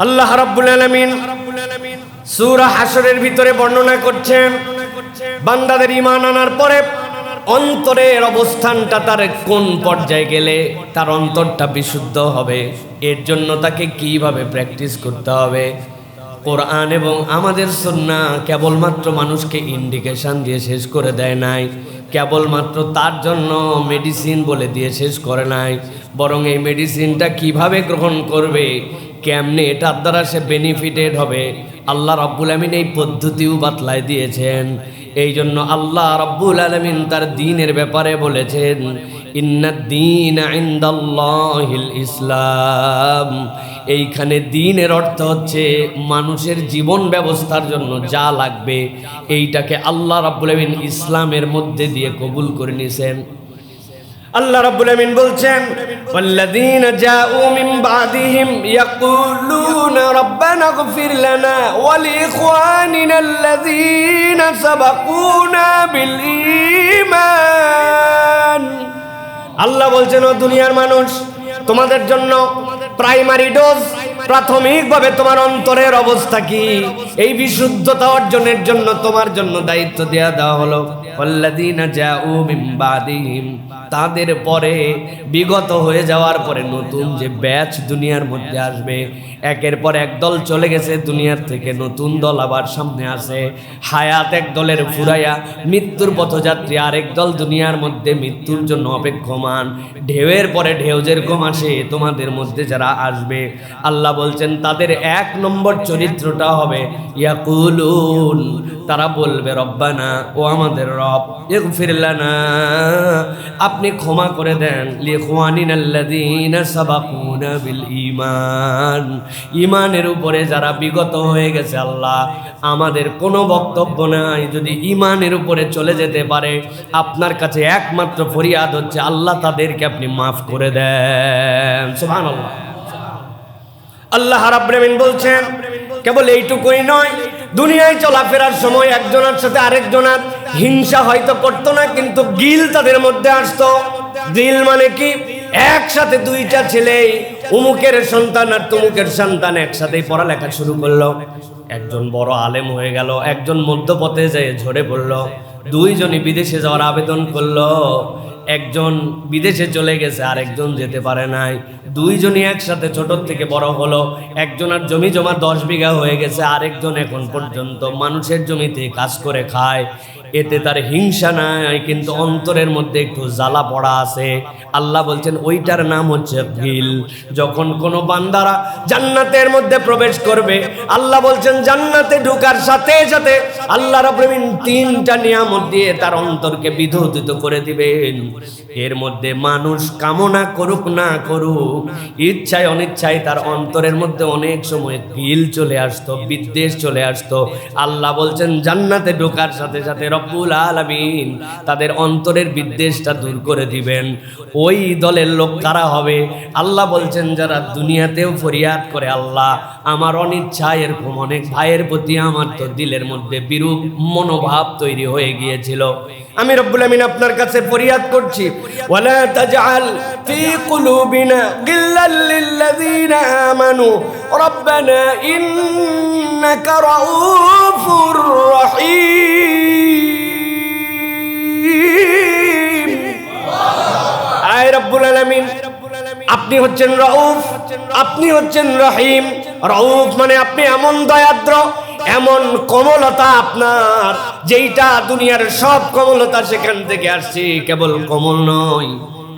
আল্লাহ রাব্বুল আলামিন সূরা হাশরের ভিতরে বর্ণনা করছেন বান্দাদের ঈমান আনার পরে অন্তরের অবস্থানটা তার কোন পর্যায়ে গেলে তার অন্তরটা বিশুদ্ধ হবে, এর জন্য তাকে কিভাবে প্র্যাকটিস করতে হবে। কোরআন এবং আমাদের সুন্নাহ কেবলমাত্র মানুষকে ইন্ডিকেশন দিয়ে শেষ করে দেয় নাই, কেবলমাত্র তার জন্য মেডিসিন বলে দিয়ে শেষ করে নাই, বরং এই মেডিসিনটা কিভাবে গ্রহণ করবে, কেমনে এটার দ্বারা সে বেনিফিটেড হবে, আল্লাহ রাব্বুল আলামিন এই পদ্ধতিও বাতলায় দিয়েছেন। এই জন্য আল্লাহ রাব্বুল আলামিন তার দ্বীনের ব্যাপারে বলেছেন, ইন্নাদ-দীনা ইনদাল্লাহিল ইসলাম। এইখানে দ্বীনের অর্থ হচ্ছে মানুষের জীবন ব্যবস্থার জন্য যা লাগবে এইটাকে আল্লাহ রাব্বুল আলামিন ইসলামের মধ্যে দিয়ে কবুল করে নিয়েছেন। আল্লাহ রাব্বুল আলামিন বলছেন, ওয়াল্লাযীনা জাউ মিন বাদিহিম ইয়াকুলুনা রাব্বানা ইগফির লানা ওয়া লিইখওয়ানিনাল্লাযীনা সাবাকুনা বিল ঈমান। আল্লাহ বলছেন, ও দুনিয়ার মানুষ, তোমাদের জন্য প্রাইমারি ডোজ, প্রাথমিকভাবে তোমার অন্তরের অবস্থা কি এই বিশুদ্ধতা অর্জনের জন্য তোমার জন্য দায়িত্ব দেওয়া হলো। ওয়াল্লাযীনা জাউ মিন বাদিহিম, তাদের পরে বিগত হয়ে যাওয়ার পরে নতুন যে ব্যাচ দুনিয়ার মধ্যে আসবে, একের পর এক দল চলে গেছে দুনিয়ার থেকে, নতুন দল আবার সামনে আসে। হায়াত এক দলের ফুরাইয়া মৃত্যুর পথযাত্রী আরেক দল দুনিয়ার মধ্যে মৃত্যুর জন্য অপেক্ষমান। ঢেউয়ের পরে ঢেউ যেরকম আসে তোমাদের মধ্যে যারা আসবে, আল্লাহ বলছেন তাদের এক নম্বর চরিত্রটা হবে ইয়াকুলুন, তারা বলবে রব্বানা, ও আমাদের রব, ইগফির লানা, আপনি ক্ষমা করে দেন, লিইখওয়ানিনাল্লাযীনা সাবাকুনা বিল ঈমান, ঈমানের উপরে যারা বিগত হয়ে গেছে। আল্লাহ আমাদের কোনো বক্তব্য নাই, যদি ঈমানের উপরে চলে যেতে পারে আপনার কাছে একমাত্র ফরিয়াদ হচ্ছে আল্লাহ তাদেরকে আপনি মাফ করে দেন। সুবহানাল্লাহ। আল্লাহ রাব্বুল আলামিন বলছেন, কেবল এইটুকুই নয়, দুনিয়ায় চলাফেরার সময় একজনের সাথে আরেকজনের হিংসা হয়তো করতো না, কিন্তু গিল তাদের মধ্যে আসতো। গিল মানে কি? একসাথে দুইটা ছেলে, উমুকের সন্তান আর তুমুকের সন্তান একসাথেই পড়ালেখা শুরু করলো, একজন বড় আলেম হয়ে গেল, একজন মধ্যপথে যেয়ে ঝরে পড়লো, দুইজনই বিদেশে যাওয়ার আবেদন করলো, একজন বিদেশে চলে গেছে আর একজন যেতে পারে নাই, দুইজনই একসাথে ছোট থেকে বড় হলো, একজনের জমি জমা 10 বিঘা হয়ে গেছে, আরেকজন এখন পর্যন্ত মানুষের জমিতে কাজ করে খায়, এতে তার হিংসা নাই, কিন্তু অন্তরের মধ্যে একটু জ্বালা পড়া আছে। আল্লাহ বলছেন ওইটার নাম হচ্ছে গিল। যখন কোনো বান্দারা জান্নাতের মধ্যে প্রবেশ করবে, আল্লাহ বলছেন জান্নাতে ঢোকার সাথে সাথে আল্লাহ রাব্বুল আলামিন 3টা নিয়ামত দিয়ে তার অন্তরকে বিধৌতিত করে দিবেন। এর মধ্যে মানুষ কামনা করুক না করুক, ইচ্ছায় অনিচ্ছায় তার অন্তরের মধ্যে অনেক সময় গিল চলে আসতো, বিদ্বেষ চলে আসতো। আল্লাহ বলছেন জান্নাতে ঢোকার সাথে সাথে রব্বুল আলামিন তাদের অন্তরের বিদ্বেষটা দূর করে দিবেন। ওই দলের লোক কারা হবে? আল্লাহ বলছেন যারা দুনিয়াতেও ফরিয়াদ করে, আল্লাহ আমার অনিচ্ছায় এরকম অনেক ভাইয়ের প্রতি আমার তো দিলের মধ্যে বিরূপ মনোভাব তৈরি হয়ে গিয়েছিল, আমি রব্বুল আমিন আপনার কাছে ফরিয়াদ করছি, ওয়ালা তাজআল ফি কুলুবিনা গিল্লাল লিল্লাযীনা আমানু রাব্বানা ইন্নাকা রাউফুর রহিম। আয় রব্বুল আলামিন, আপনি হচ্ছেন রাউফ, আপনি হচ্ছেন রহিম। রাউফ মানে আপনি এমন দয়াদ্র, এমন কোমলতা আপনার, যেইটা দুনিয়ার সব কোমলতা সেখান থেকে আসছে, কেবল কোমল নয়।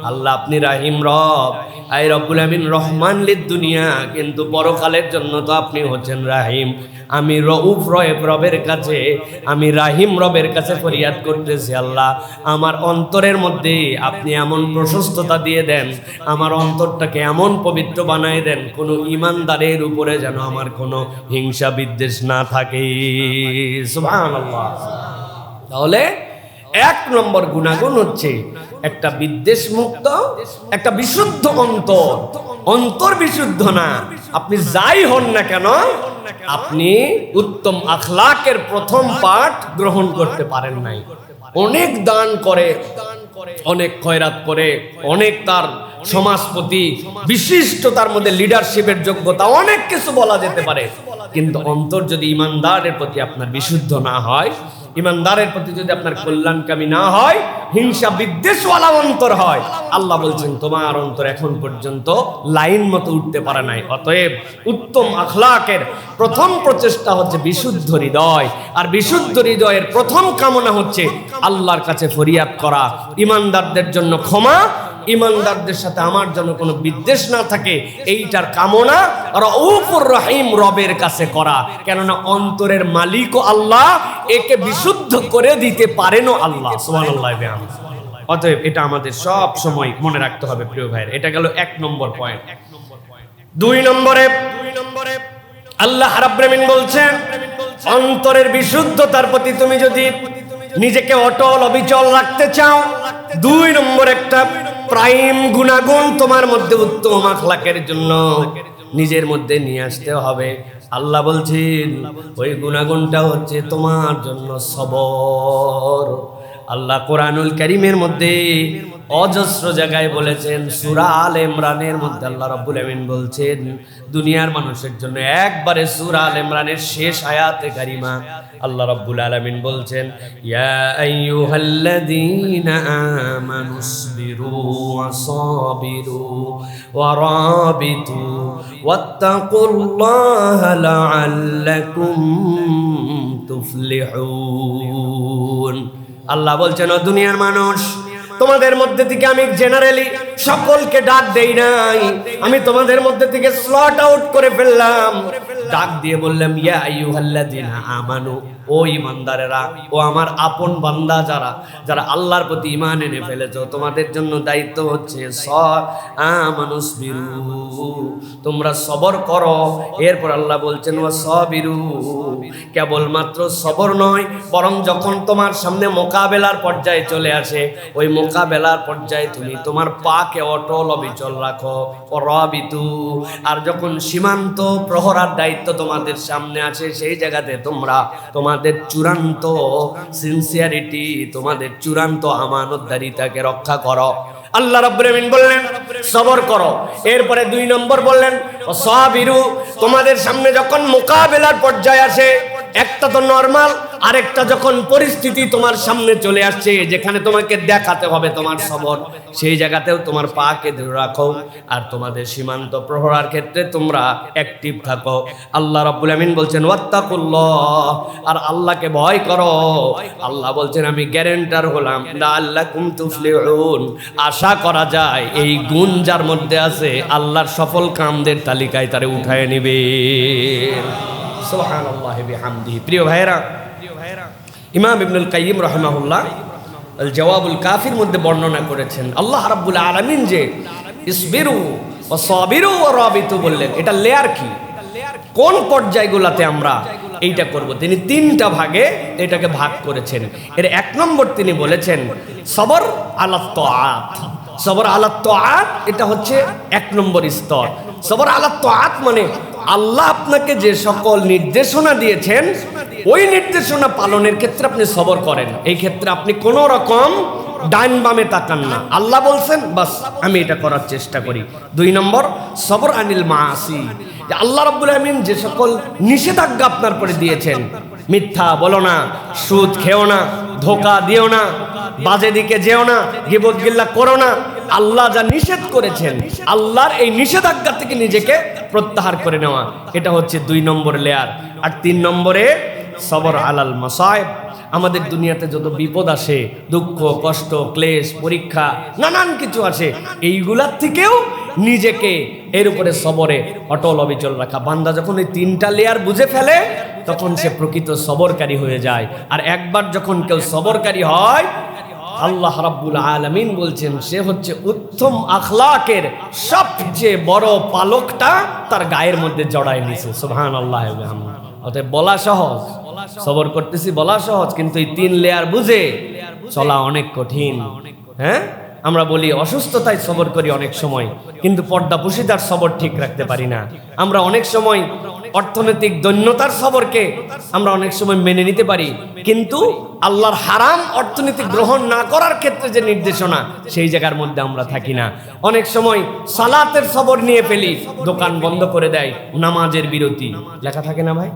আল্লাহ আপনি রাহিম রব, আই রব্বুল আমিন রহমান লিদ দুনিয়া, কিন্তু পরকালের জন্য তো আপনি হচ্ছেন রাহিম। আমি রউফ রবের কাছে, আমি রাহিম রবের কাছে ফরিয়াদ করতেছি, আল্লাহ আমার অন্তরের মধ্যে আপনি এমন প্রশস্ততা দিয়ে দেন, আমার অন্তরটাকে এমন পবিত্র বানায় দেন, কোনো ইমানদারের উপরে যেন আমার কোনো হিংসা বিদ্বেষ না থাকে। সুবহানাল্লাহ। তাহলে 1 নম্বর গুণাগুণ হচ্ছে একটা বিদ্বেষ মুক্ত, একটা বিশুদ্ধ অন্তর। অন্তর বিশুদ্ধ না, আপনি যাই হন না কেন, আপনি উত্তম আখলাকের প্রথম পাঠ গ্রহণ করতে পারেন নাই। অনেক দান করে, অনেক খয়রাত করে, অনেক তার সমাজপতি বিশিষ্ট, তার মধ্যে লিডারশিপের যোগ্যতা, অনেক কিছু বলা যেতে পারে, কিন্তু অন্তর যদি ইমানদারের প্রতি আপনার বিশুদ্ধ না হয়, ইমানদারের প্রতি যদি আপনার কল্যাণকামী না হয়, হিংসা বিদ্বেষওয়ালা অন্তর হয়, আল্লাহ বলছেন তোমার অন্তর এখন পর্যন্ত লাইন মতো উঠতে পারে নাই। অতএব উত্তম আখলাকের প্রথম প্রচেষ্টা হচ্ছে বিশুদ্ধ হৃদয়, আর বিশুদ্ধ হৃদয়ের প্রথম কামনা হচ্ছে আল্লাহর কাছে ফরিয়াদ করা, ইমানদারদের জন্য ক্ষমা, ইমানদারদের সাথে আমার জন্য কোনো বিদ্বেষ না থাকে, এইটার কামনা রউফুর রহিম রবের কাছে করা। কেননা অন্তরের মালিকও আল্লাহ, একে বিশুদ্ধ করে দিতে পারেনও আল্লাহ। সুবহানাল্লাহ। অতএব এটা আমাদের সব সময় মনে রাখতে হবে প্রিয় ভাইয়ের। এটা গেল 1 নম্বর পয়েন্ট। 2 নম্বরে আল্লাহ রাব্বুল আলামিন বলছেন অন্তরের বিশুদ্ধতার প্রতি তুমি যদি নিজেকে অটল অবিচল রাখতে চাও, 2 নম্বর একটা প্রাইম গুণাগুণ তোমার মধ্যে উত্তম আখলাকের জন্য নিজের মধ্যে নিয়ে আসতে হবে। আল্লাহ বলছেন ওই গুণাগুণটা হচ্ছে তোমার জন্য সবর। আল্লাহ কোরআনুল কারীমের মধ্যে অজস্র জায়গায় বলেছেন। সূরা আলে ইমরানের মধ্যে আল্লাহ রাব্বুল আমিন বলছেন দুনিয়ার মানুষের জন্য, একবারে সূরা আলে ইমরানের শেষ আয়াতে কারিমা আল্লাহ রাব্বুল আলামিন বলছেন ইয়া আইয়ুহাল্লাযীনা আমানুসবিরু ওয়াসাবিরু ওয়ারাবিতু ওয়াত্তাকুল্লাহা লাআল্লাকুম তুফলিহুন। আল্লাহ বলছেন ও দুনিয়ার মানুষ, তোমাদের মধ্যে থেকে আমি জেনারেলি সকলকে ডাক দেই নাই, আমি তোমাদের মধ্যে থেকে স্লট আউট করে ফেললাম। ডাক দিয়ে বললাম ইয়া আইয়ুহাল্লাযীনা আমানু, ও ইমানদারেরা, ও আমার আপন বান্দা যারা যারা আল্লাহর প্রতি ঈমান এনে ফেলেছো, তোমাদের জন্য দায়িত্ব হচ্ছে আমানুসবিরু, তোমরা সবর করো। এরপর আল্লাহ বলছেন ওয়াসাবিরু, কেবলমাত্র সবর নয়, বরং যখন তোমার সামনে মোকাবেলার পর্যায়ে চলে আসে, ওই মোকাবেলার পর্যায়ে তুমি তোমার পাকে অটল অবিচল রাখো। ওয়ারাবিতু, আর যখন সীমান্ত প্রহরার দায়িত্ব তোমাদের সামনে আসে, সেই জায়গাতে তোমরা তোমাদের চূড়ান্ত সিনসিয়ারিটি, তোমাদের চূড়ান্ত আমানতদারিতাকে রক্ষা করো। আল্লাহ রাব্বুল আমিন বললেন সবর করো। এরপরে 2 নম্বর বললেন ওয়াসাবিরু, তোমাদের সামনে যখন মোকাবেলার পর্যায়ে আসে, একটা তো নরমাল, আরেকটা যখন পরিস্থিতি তোমার সামনে চলে আসছে যেখানে তোমাকে দেখাতে হবে তোমার সবর, সেই জায়গাতেও তোমার পাকে ধরে রাখো, আর তোমাদের সীমান্ত প্রহরার ক্ষেত্রে তোমরা অ্যাক্টিভ থাকো। আল্লাহ রাব্বুল আমিন বলছেন ওয়াত্তাকুল্লাহ, আর আল্লাহকে ভয় করো। আল্লাহ বলছেন আমি গ্যারান্টার হলাম লাআল্লাকুম তুফলিহুন, আশা করা যায় এই গুণ যার মধ্যে আছে আল্লাহর সফল কামদের তালিকায় তারে উঠায় নেবে। সুবহানাল্লাহি বিহামদিহি। প্রিয় ভাইরা, ইমাম ইবনুল কাইয়িম রাহিমাহুল্লাহ আল জওয়াবুল কাফির মধ্যে বর্ণনা করেছেন আল্লাহ রাব্বুল আলামিন যে ইসবিরু ওয়াসাবিরু ওয়ারাবিতু বললেন, এটা লেয়ার কি, কোন পর্যায়গুলোতে আমরা এইটা করব। তিনি 3টা ভাগে এটাকে ভাগ করেছেন। এর 1 নম্বর তিনি বলেছেন সবর আলা তাআত। সবর আলা তাআত এটা হচ্ছে 1 নম্বর স্তর। সবর আলা তাআত মানে আল্লাহ আপনাকে যে সকল নির্দেশনা দিয়েছেন, ওই নির্দেশনা পালনের ক্ষেত্রে আপনি সবর করেন। এই ক্ষেত্রে আপনি কোনো রকম ডাইন বামে তাকান না। আল্লাহ বলছেন বাস আমি এটা করার চেষ্টা করি। 2 নম্বর সবর আনিল মাসি, যে আল্লাহ রাব্বুল আমিন যে সকল নিষেধাজ্ঞা আপনার পরে দিয়েছেন, মিথ্যা বলো না, সুদ খেও না, ধোঁকা দিও না, বাজে দিকে যেও না, গীবত গিল্লা করো না, আল্লাহ যা নিষেধ করেছেন আল্লাহর এই নিষেধাজ্ঞা থেকে নিজেকে প্রত্যাহার করে নেওয়া, এটা হচ্ছে 2 নম্বর লেয়ার। আর 3 নম্বরে সবর আলাল মাসায়েব, আমাদের দুনিয়াতে যত বিপদ আসে, দুঃখ কষ্ট ক্লেশ পরীক্ষা নানান কিছু আসে, এইগুলার থেকেও নিজেকে এর উপরে সবরে অটল অবিচল রাখা। বান্দা যখন এই 3টা লেয়ার বুঝে ফেলে তখন সে প্রকৃত সবরকারী হয়ে যায়। আর একবার যখন কেউ সবরকারী হয়, আল্লাহ রাব্বুল আলামিন বলছেন সে হচ্ছে উত্তম আখলাকের সবচেয়ে বড় পালকটা তার গায়ের মধ্যে জড়ায় নিছে। সুবহানাল্লাহ। অতএব বলা সহজ, সবর করতেছি বলা সহজ, কিন্তু এই 3 লেয়ার বুঝে চলা অনেক কঠিন। হ্যাঁ, আমরা বলি অসুস্থতায় সবর করি অনেক সময়, কিন্তু পর্দাপুশিদার সবর ঠিক রাখতে পারি না। আমরা অনেক সময় অর্থনৈতিক দৈন্যতার সবরকে আমরা অনেক সময় মেনে নিতে পারি, কিন্তু আল্লাহর হারাম অর্থনীতি গ্রহণ না করার ক্ষেত্রে যে নির্দেশনা, সেই জায়গার মধ্যে আমরা থাকি না। অনেক সময় সালাতের সবর নিয়ে ফেলি, দোকান বন্ধ করে দেয়, নামাজের বিরতি লেখা থাকে না ভাই,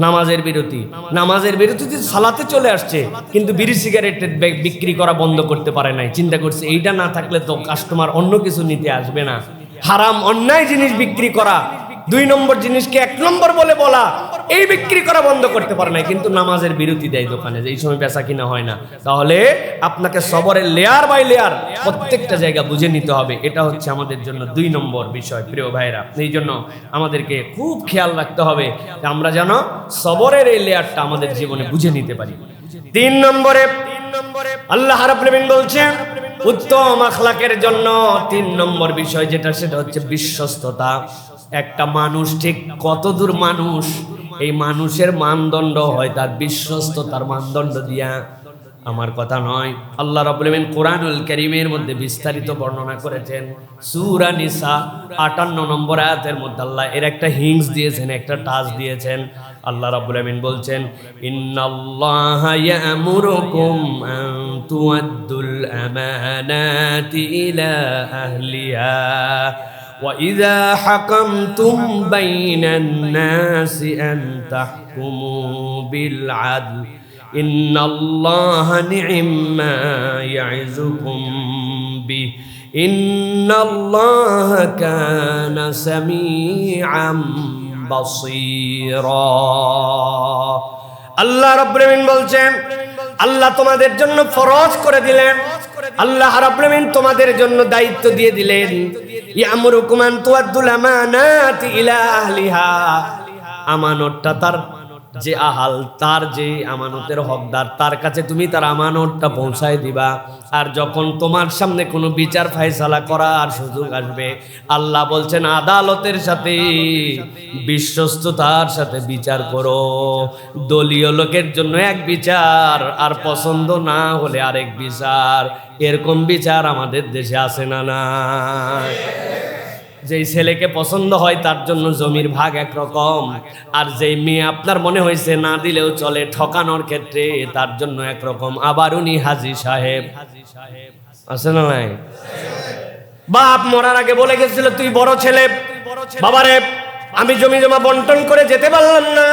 নামাজের বিরতি। নামাজের বিরতিতে সালাতে চলে আসছে, কিন্তু বিড়ি সিগারেটের বিক্রি করা বন্ধ করতে পারে নাই। চিন্তা করছে এইটা না থাকলে তো কাস্টমার অন্য কিছু নিতে আসবে না। হারাম অন্যায় জিনিস বিক্রি করা, 2 নম্বর জিনিসকে 1 নম্বর বলে বলা, এই বিক্রি করা বন্ধ করতে পারে না, কিন্তু নামাজের বিরতি দেয় দোকানে, যে এই সময় বেচা কিনা হয় না। তাহলে আপনাকে সবরের লেয়ার বাই লেয়ার প্রত্যেকটা জায়গা বুঝে নিতে হবে। এটা হচ্ছে আমাদের জন্য 2 নম্বর বিষয়। প্রিয় ভাইরা, এই জন্য আমাদেরকে খুব খেয়াল রাখতে হবে যে আমরা যেন সবরের এই লেয়ারটা আমাদের জীবনে বুঝে নিতে পারি। 3 নম্বরে আল্লাহ রাব্বুল আলামিন বলছেন উত্তম আখলাকের জন্য 3 নম্বর বিষয় যেটা, সেটা হচ্ছে বিশ্বস্ততা। একটা মানুষ ঠিক কতদূর মানুষ, এই মানুষের মানদণ্ড হয় তার বিশ্বস্ততার মানদণ্ড দিয়া। আমার কথা নয়, আল্লাহ রাব্বুল আলামিন কোরআনুল কারীমের মধ্যে বিস্তারিত বর্ণনা করেছেন। সূরা নিসা 58 নম্বর আয়াতের মধ্যে আল্লাহ এর একটা হিংস দিয়েছেন, একটা টাচ দিয়েছেন। আল্লাহ রাব্বুল আলামিন বলছেন, ইন্নাল্লাহা ইয়া'মুরুকুম আন তুআদ্দুল আমানাতি ইলা আহলিহা ওয়া ইযা হাকামতুম বাইনান নাসি আন তাহকুমু বিল আদল ইন্নাল্লাহা নি'ম্মা ইয়া'iযুকুম বিহি ইন্নাল্লাহা কানা সামিআম বাসীরা। আল্লাহ রাব্বুল আলামিন বলছেন, আল্লাহ তোমাদের জন্য ফরজ করে দিলেন, আল্লাহ রাব্বুল আলামিন তোমাদের জন্য দায়িত্ব দিয়ে দিলেন, ইয়ামুরুকুম আন তুআদ্দুল আমানাতি ইলা আহলিহা। আমানতটা তার যে আহাল, তার যে আমানতের হকদার, তার কাছে তুমি তার আমানতটা পৌঁছায় দিবা। আর যখন তোমার সামনে কোনো বিচার ফায়সালা করার সুযোগ আসবে, আল্লাহ বলছেন আদালতের সাথে বিশ্বস্ততার সাথে বিচার করো। দলীয় লোকের জন্য এক বিচার, আর পছন্দ না হলে আরেক বিচার। এরকম বিচার আমাদের দেশে আছে না? না, যেই ছেলেকে পছন্দ হয় তার জন্য জমির ভাগ একরকম, আর যেই মেয়ে আপনার মনে হয়েছে না দিলেও চলে ঠকানোর ক্ষেত্রে, তার জন্য একরকম। আবার উনি হাজী সাহেব আছে না নাই? বাপ মরার আগে বলে গেছিল, তুই বড় ছেলে, বাবারে আমি জমি জমা বন্টন করে যেতে পারলাম না,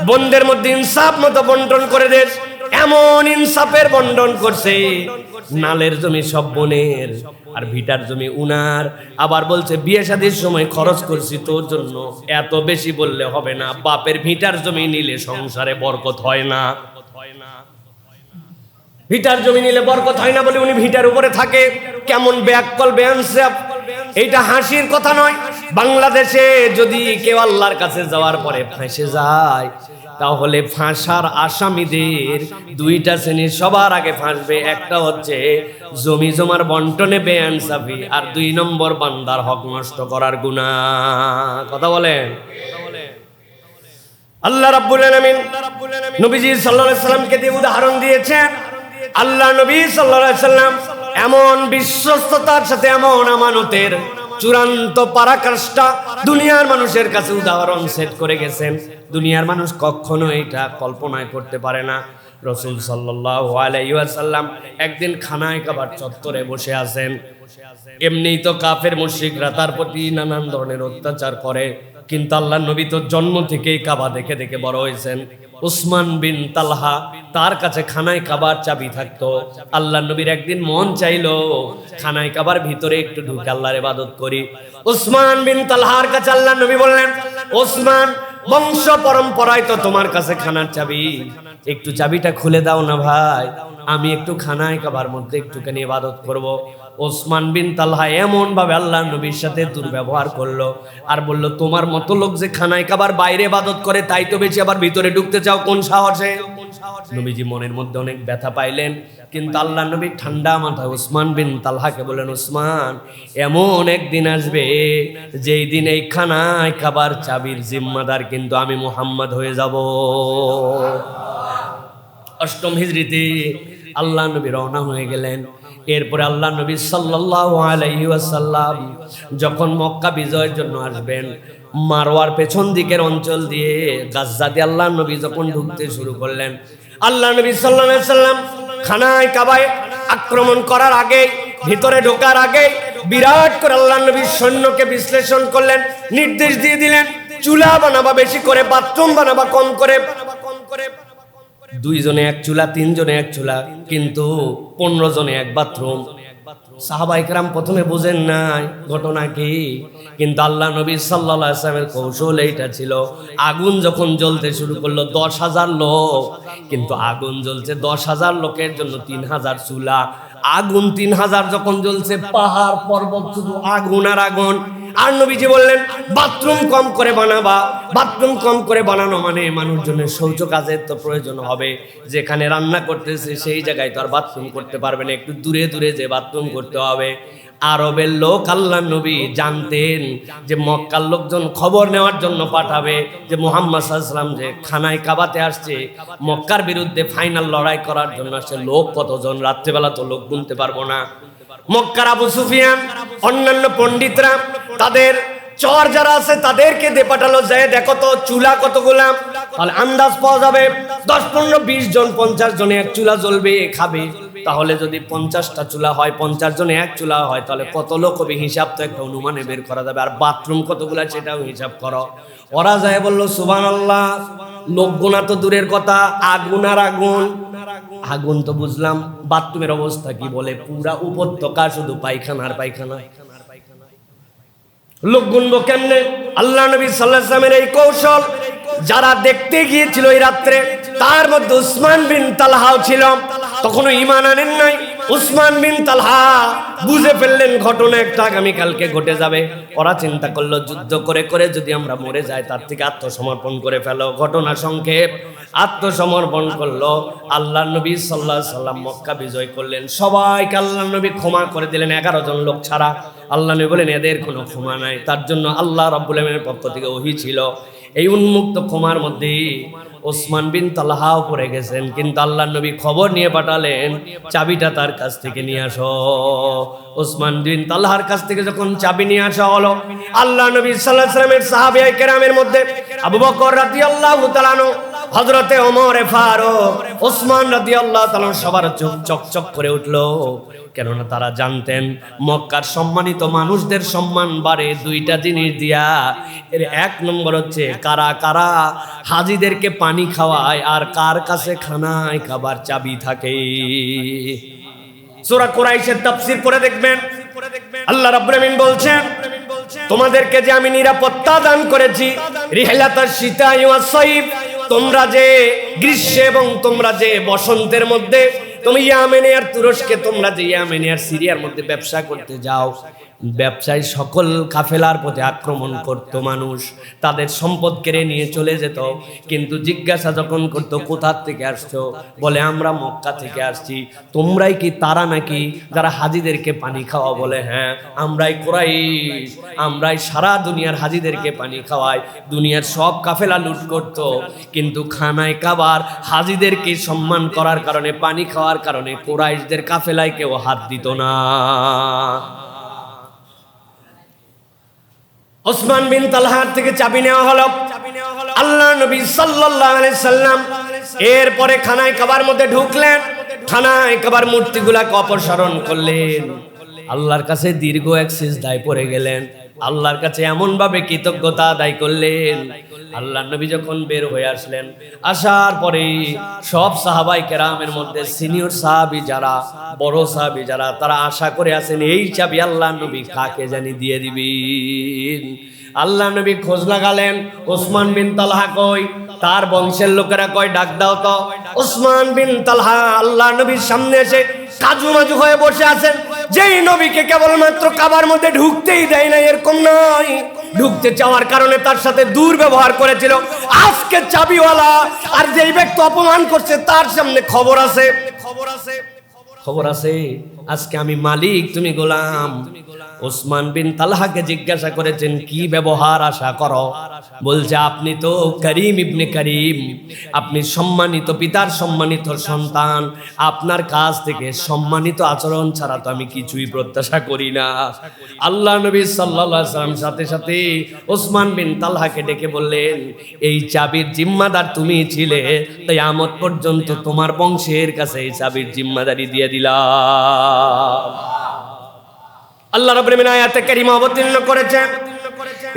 বোনদের মধ্যে ইনসাফ মতো বন্টন করে দে। এমন ইনসাফের বন্টন করছে, নালের জমি সব বোনের আর ভিটার জমি উনার। আবার বলছে বিয়ে শাদীর সময় খরচ করছি তোর জন্য, এত বেশি বললে হবে না, বাপের ভিটার জমি নিলে সংসারে বরকত হয় না। ভিটার জমি নিলে বরকত হয় না বলে উনি ভিটার উপরে থাকে। কেমন ব্যাককল বেআনসাফ! এইটা হাসির কথা নয়। বাংলাদেশে যদি কেউ আল্লাহর কাছে যাওয়ার পরে ফাঁসে যায়, তাহলে ফাঁসার আসামিদের 2টা শ্রেণী সবার আগে ফাঁসবে। একটা হচ্ছে জমি জমার বন্টনে বেআইনসাফি, আর 2 নম্বর বান্দার হক নষ্ট করার গুনাহ। কথা বলেন। আল্লাহ রাব্বুল আলামিন নবীজি সাল্লাল্লাহু আলাইহি সাল্লামকে দিয়ে উদাহরণ দিয়েছেন। আল্লাহ নবী সাল্লাল্লাহু আলাইহি সাল্লাম এমন বিশ্বস্ততার সাথে, এমন আমানতের চূড়ান্ত পরাকাষ্ঠা দুনিয়ার মানুষের কাছে উদাহরণ সেট করে গেছেন। দুনিয়ার মানুষ কখনো এটা কল্পনায় করতে পারে না। রাসূল সাল্লাল্লাহু আলাইহি ওয়াসাল্লাম একদিন খানায় কাবার চত্বরে বসে আছেন। এমনিই তো কাফের মুশরিকরা তার প্রতি নানান ধরনের অত্যাচার করে, কিন্তু আল্লাহর নবী তো জন্ম থেকেই কাবা দেখে দেখে বড় হয়েছেন। উসমান বিন তালহা, তার কাছে খানায় কাবার চাবি থাকতো। আল্লাহর নবীর একদিন মন চাইলো খানায় কাবার ভিতরে একটু ঢুকে আল্লাহর ইবাদত করি। উসমান বিন তালহার কাছে আল্লাহর নবী বললেন, ওসমান, বংশ পরম্পরায় তো তোমার কাছে খানার চাবি, একটু চাবিটা খুলে দাও না ভাই, আমি একটু খানায় কাবার মধ্যে একটুখানি ইবাদত করব। ওসমান বিন তালহা এমন ভাবে আল্লাহর নবীর সাথে দুর্ব্যবহার করলো, আর বলল, তোমার মতো লোক যে খানায় কাবার বাইরে ইবাদত করে, তাই তো বেশি আবার ভিতরে ঢুকতে চাও কোন সাহসে? নবীজি মনের মধ্যে অনেক ব্যথা পাইলেন, কিন্তু আল্লাহর নবী ঠান্ডা মাথায় ওসমান বিন তালহাকে বলেন, ওসমান, এমন একদিন আসবে যেই দিন এই খানায় কাবার চাবির জিম্মাদার কিন্তু আমি মুহাম্মদ হয়ে যাব। 8ম হিজরিতে আল্লাহ নবী রওনা হয়ে গেলেন। এরপরে আল্লাহ নবী সাল্লাল্লাহু আলাইহি ওয়াসাল্লাম যখন মক্কা বিজয়ের জন্য আসবেন, মারওয়ার পেছন দিকের অঞ্চল দিয়ে গাজ্জা দিয়ে আল্লাহ নবী যখন ঢুকতে শুরু করলেন, আল্লাহ নবী সাল্লাল্লাহু আলাইহি সাল্লাম খানায় কাবায় আক্রমণ করার আগে, ভিতরে ঢোকার আগে বিরাট করে আল্লাহ নবী সৈন্যকে বিশ্লেষণ করলেন, নির্দেশ দিয়ে দিলেন চুলা বানাবা বেশি করে, বাথরুম বানাবা কম করে। 2 জনে 1 চুলা, 3 জনে 1 চুলা, কিন্তু 15 জনে 1 বাথরুম। সাহাবায়ে কেরাম প্রথমে বুঝেন নাই ঘটনা কি, কিন্তু আল্লাহ নবী সাল্লাল্লাহু আলাইহি ওয়াসাল্লামের কৌশল এইটা ছিল। আগুন যখন জ্বলতে শুরু করলো, 10,000 লোক, কিন্তু আগুন জ্বলছে 10,000 লোকের জন্য 3,000 চুলা। আগুন 3,000 যখন জ্বলছে, পাহাড় পর্বত শুধু আগুন আর আগুন। আর নবীজি বললেন বাথরুম কম করে বানাবা। বাথরুম কম করে বানানো মানে মানুষজনের শৌচ কাজের তো প্রয়োজন হবে, যেখানে রান্না করতেছে সেই জায়গায় তো আর বাথরুম করতে পারবে না, একটু দূরে দূরে যে বাথরুম করতে হবে। আরবের লোক আল্লাহ নবী জানতেন যে মক্কার লোকজন খবর নেওয়ার জন্য পাঠাবে যে মুহাম্মদ সাল্লাল্লাহু আলাইহি ওয়াসাল্লাম যে খানায় কাবাতে আসছে, মক্কার বিরুদ্ধে ফাইনাল লড়াই করার জন্য আসছে। লোক কতজন, রাত্রেবেলা তো লোক গুনতে পারবো না। মক্কার আবু সুফিয়ান, অন্যান্য পণ্ডিতরা তাদের চর যারা আছে তাদেরকে দিয়ে পাঠালো, যায় দেখো তো চুলা কতগুলা, তাহলে আন্দাজ পাওয়া যাবে 10, 15, 20 জন, 50 জনে 1 চুলা জ্বলবে খাবে। তাহলে যদি 50টা চুলা হয়, 50 জনে 1 চুলা হয়, তাহলে কত লোক হবে হিসাব তো একটা অনুমানে বের করা যাবে। আর বাথরুম কতগুলা সেটাও হিসাব করো। ওরা যায় বললো সুবহানাল্লাহ, লোক গোনা তো দূরের কথা, আগুন আর আগুন। আগুন তো বুঝলাম, বাথরুমের অবস্থা কি? বলে পুরা উপত্যকা শুধু পায়খানা আর পায়খানা। লোক গুনবো কেমনে? আল্লাহ নবী সাল্লাল্লাহু আলাইহি ওয়াসাল্লামের এই কৌশল যারা দেখতে গিয়েছিল এই রাত্রে, তার মধ্যে উসমান বিন তালহাও ছিল। তখনও ঈমান আনেন নাই। উসমান বিন তালহা বুঝে ফেললেন ঘটনা একটা আগামীকালকে ঘটে যাবে। ওরা চিন্তা করলো যুদ্ধ করে করে যদি আমরা মরে যাই, তার থেকে আত্মসমর্পণ করে ফেলো। ঘটনা সংক্ষেপ, আত্মসমর্পণ করলো। আল্লাহ নবী সাল্লাল্লাহু আলাইহি ওয়াসাল্লাম মক্কা বিজয় করলেন। সবাইকে আল্লাহ নবী ক্ষমা করে দিলেন, 11 জন লোক ছাড়া। আল্লাহ নবী বলেন এদের কোনো ক্ষমা নাই। তার জন্য আল্লাহ রাব্বুল আলামিনের পক্ষ থেকে ওহী ছিল। এই উন্মুক্ত ক্ষমার মধ্যে ওসমান বিন তালহাও পড়ে গেছেন, কিন্তু আল্লাহ নবী খবর নিয়ে পাঠালেন চাবিটা তার কাছ থেকে নিয়ে আসো। ওসমান বিন তালহার কাছ থেকে যখন চাবি নিয়ে আসা হলো, আল্লাহ নবী সাল্লাল্লাহু আলাইহি ওয়াসাল্লামের সাহাবায়ে কেরামের মধ্যে আবু বকর রাদিয়াল্লাহু তাআলা আনহু, হযরতে ওমর ফারুক, ওসমান রাদিয়াল্লাহু তাআলা সবার চোখ চকচক করে উঠলো। কেননা তারা জানতেন মক্কার সম্মানিত মানুষদের সম্মান বাড়ে 2টা জিনিস দিয়া। এর 1 নম্বর হচ্ছে কারা কারা হাজীদেরকে পানি খাওয়ায় আর কার কাছে খানায় খাবার চাবি থাকে। সূরা কুরাইশের তাফসীর পড়ে দেখবেন, আল্লাহ রাব্বুল আমিন বলছেন তোমাদেরকে যে আমি নিরাপত্তা দান করেছি, রিহলাতাশ শীতাই ওয়াস সাইফ, তোমরা যে গ্রীষ্মে এবং তোমরা যে বসন্তের মধ্যে তুমি ইয়েমেনে আর তুরস্কে, তোমরা যে ইয়েমেনে আর সিরিয়ার মধ্যে ব্যবসা করতে যাও, ব্যবসায়ী সকল কাফেলার প্রতি আক্রমণ করত মানুষ, তাদের সম্পদ কেড়ে নিয়ে চলে যেত। কিন্তু জিজ্ঞাসা যখন করতো কোথা থেকে আসছো, বলে আমরা মক্কা থেকে আসছি। তোমরাই কি তারা নাকি যারা হাজীদেরকে পানি খাওয়া? বলে হ্যাঁ, আমরাই কুরাইশ, আমরাই সারা দুনিয়ার হাজীদেরকে পানি খাওয়াই। দুনিয়ার সব কাফেলা লুট করত, কিন্তু খানায় কাবার হাজীদেরকে সম্মান করার কারণে, পানি খাওয়ার কারণে কুরাইশদের কাফেলায় কেউ হাত দিত না। ওসমান বিন তালহার থেকে চাবি নেওয়া হলো। আল্লাহ নবী সাল্লাল্লাহু আলাইহি সাল্লাম এরপরে খানায় কাবার মধ্যে ঢুকলেন, খানায় কাবার মূর্তিগুলাকে অপসারণ করলেন, আল্লাহর কাছে দীর্ঘ এক সিজদায় পড়ে গেলেন, আল্লাহর কাছে এমন ভাবে কৃতজ্ঞতা আদায় করলেন। আল্লাহ নবী যখন বের হয়ে আসলেন, আসার পরে সব সাহাবায়ে কেরামের মধ্যে সিনিয়র সাহাবী যারা, বড় সাহাবী যারা, তারা আশা করে আছেন এই চাবি আল্লাহ নবী কাকে জানি দিয়ে দিবেন। আল্লাহ নবী খোঁজ লাগালেন ওসমান বিন তালহা কই, তার বংশের লোকেরা কয় ডাক দাও তো। ওসমান বিন তালহা আল্লাহ নবীর সামনে এসে কাজু মাজু হয়ে বসে আছেন। যেই নবীকে কেবলমাত্র কাবার মধ্যে ঢুকতেই দেয় না এরকম নয়, ঢুকতে চাওয়ার কারণে তার সাথে দুর্ব্যবহার করেছিল। আজকে চাবিওয়ালা আর যেই ব্যক্তি অপমান করছে তার সামনে খবর আছে, খবর আছে, খবর আছে। আজকে আমি মালিক, তুমি গোলাম। ওসমান বিন তালহাকে জিজ্ঞাসা করেছেন, কি ব্যবহার আশা করো? বলছে, আপনি তো করিম ইবনে করিম, আপনি সম্মানিত পিতার সম্মানিত সন্তান, আপনার কাছ থেকে সম্মানিত আচরণ ছাড়া তো আমি কিছুই প্রত্যাশা করি না। আল্লাহ নবী সাল্লাল্লাহু আলাইহি ওয়াসাল্লাম সাথে সাথে ওসমান বিন তালহাকে ডেকে বললেন, এই চাবির জিম্মাদার তুমি ছিলে, কিয়ামত পর্যন্ত তোমার বংশের কাছে এই চাবির জিম্মাদারি দিয়ে দিলাম। আল্লাহ রাব্বুল আলামিন আয়াতে কারিমা অবতীর্ণ করেছেন,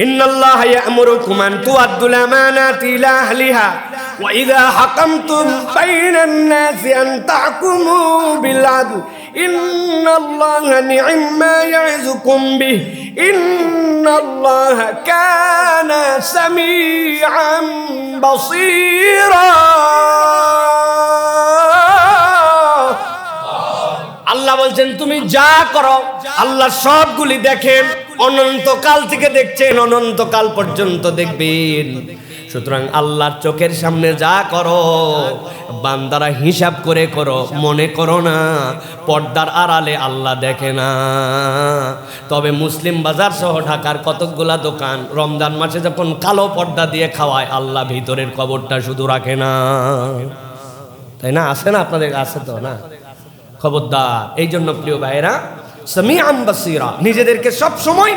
ইন্নাল্লাহা ইয়া'মুরুকুম আন তু'আদ্দুল আমানাতি ইলা আহলিহা ওয়া ইযা হাকামতুম বাইনান নাসি আন তাহকুমু বিল আদল ইন্নাল্লাহা নি'মা ইয়া'যুকুম বিহি ইন্নাল্লাহা কানা সামিআন বাসীরা। আল্লাহ বলছেন, তুমি যা করো আল্লাহ সবগুলি দেখেন, অনন্তকাল থেকে দেখছেন, অনন্তকাল পর্যন্ত দেখবেন। সুতরাং আল্লাহর চোখের সামনে যা করো বান্দারা হিসাব করে করো, মনে করো না পর্দার আড়ালে আল্লাহ দেখে না। তবে মুসলিম বাজার সহ ঢাকার কতকগুলা দোকান রমজান মাসে যখন কালো পর্দা দিয়ে খাওয়ায়, আল্লাহ ভিতরের কবরটা শুধু রাখে না, তাই না? আছে না আপনাদের? আছে তো না? খবরদার। এই জন্য প্রিয় ভাইরা, সামিআন বাসীরা, নিজেদেরকে সব সময়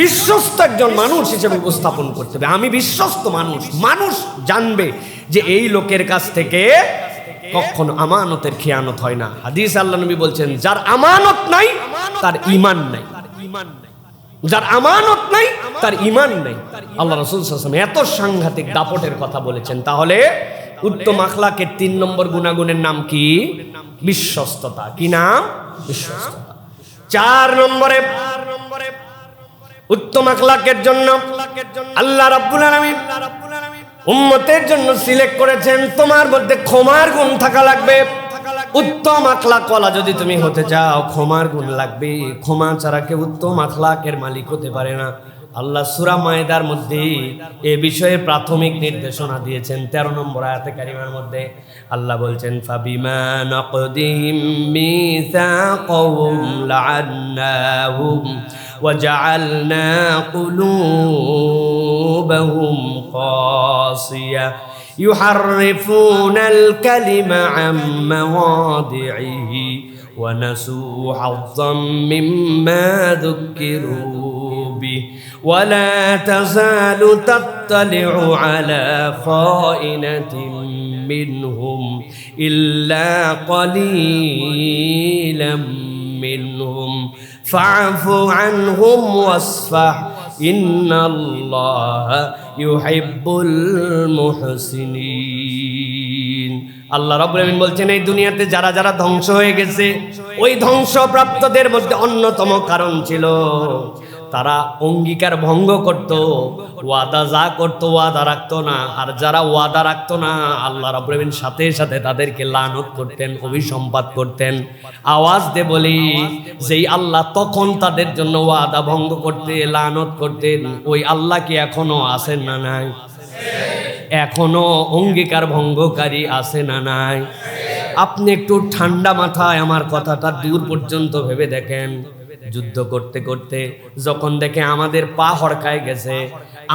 বিশ্বস্ত একজন মানুষ হিসেবে উপস্থাপন করতে হবে। আমি বিশ্বস্ত মানুষ, মানুষ জানবে যে এই লোকের কাছ থেকে কখনো আমানতের খেয়ানত হয় না। হাদিস আল্লাহ নবী বলছেন, যার আমানত নাই তার ঈমান নাই, যার আমানত নাই তার ঈমান নাই। আল্লাহ রাসূল সাল্লাল্লাহু আলাইহি ওয়াসাল্লাম এত সাংঘাতিক দাপটের কথা বলেছেন। তাহলে উত্তম আখলাকের 3 নম্বর গুণাগুণের নাম কি? বিশ্বস্ততা। কি নাম? বিশ্বস্ততা। 4 নম্বরে উত্তম আখলাকের জন্য আল্লাহ রাব্বুল আলামিন উম্মতের জন্য সিলেক্ট করেছেন, তোমার মধ্যে ক্ষমার গুণ থাকা লাগবে। উত্তম আখলাকওয়ালা যদি তুমি হতে চাও, ক্ষমার গুণ লাগবে। ক্ষমা ছাড়া কেউ উত্তম আখলাকের মালিক হতে পারে না। আল্লাহ সূরা মায়েদার মধ্যে এ বিষয়ে প্রাথমিক নির্দেশনা দিয়েছেন। 13 নম্বর আয়াতে কারিমার মধ্যে আল্লাহ বলছেন, ফাবিমা নাকদিহিম মিসাকাহুম লা'আন্নাহুম ওয়া জা'আলনা কুলুবাহুম কাসিয়া ইউহাররিফুনাল কালিমা আম মাওয়াদিহি ওয়া নাসু হাযযাম মিম্মা যুক্কিরু বিহি ولا تزال تطلع على خائنة منهم إلا قليلا منهم فاعف عنهم واصفح إن الله يحب المحسنين। আল্লাহ রাব্বুল আলামিন বলছেন, এই দুনিয়াতে যারা যারা ধ্বংস হয়ে গেছে, ওই ধ্বংসপ্রাপ্তদের মধ্যে অন্যতম কারণ ছিল তারা অঙ্গীকার ভঙ্গ করত, ওয়াদা যা করত ওয়াদা রাখতো না। আর যারা ওয়াদা রাখতো না, আল্লাহ রাব্বুল আলামিন সাথে সাথে তাদেরকে লানত করতেন, অভিসম্পাত করতেন। আওয়াজ দে বলি, যেই আল্লাহ তখন তাদের জন্য ওয়াদা ভঙ্গ করতে লানত করতেন, ওই আল্লাহ কি এখনো আছেন না নাই? এখনো অঙ্গীকার ভঙ্গকারী আছে না নাই? আপনি একটু ঠান্ডা মাথায় আমার কথাটা দূর পর্যন্ত ভেবে দেখেন। যুদ্ধ করতে করতে যখন দেখে আমাদের পা হড়কায় গেছে,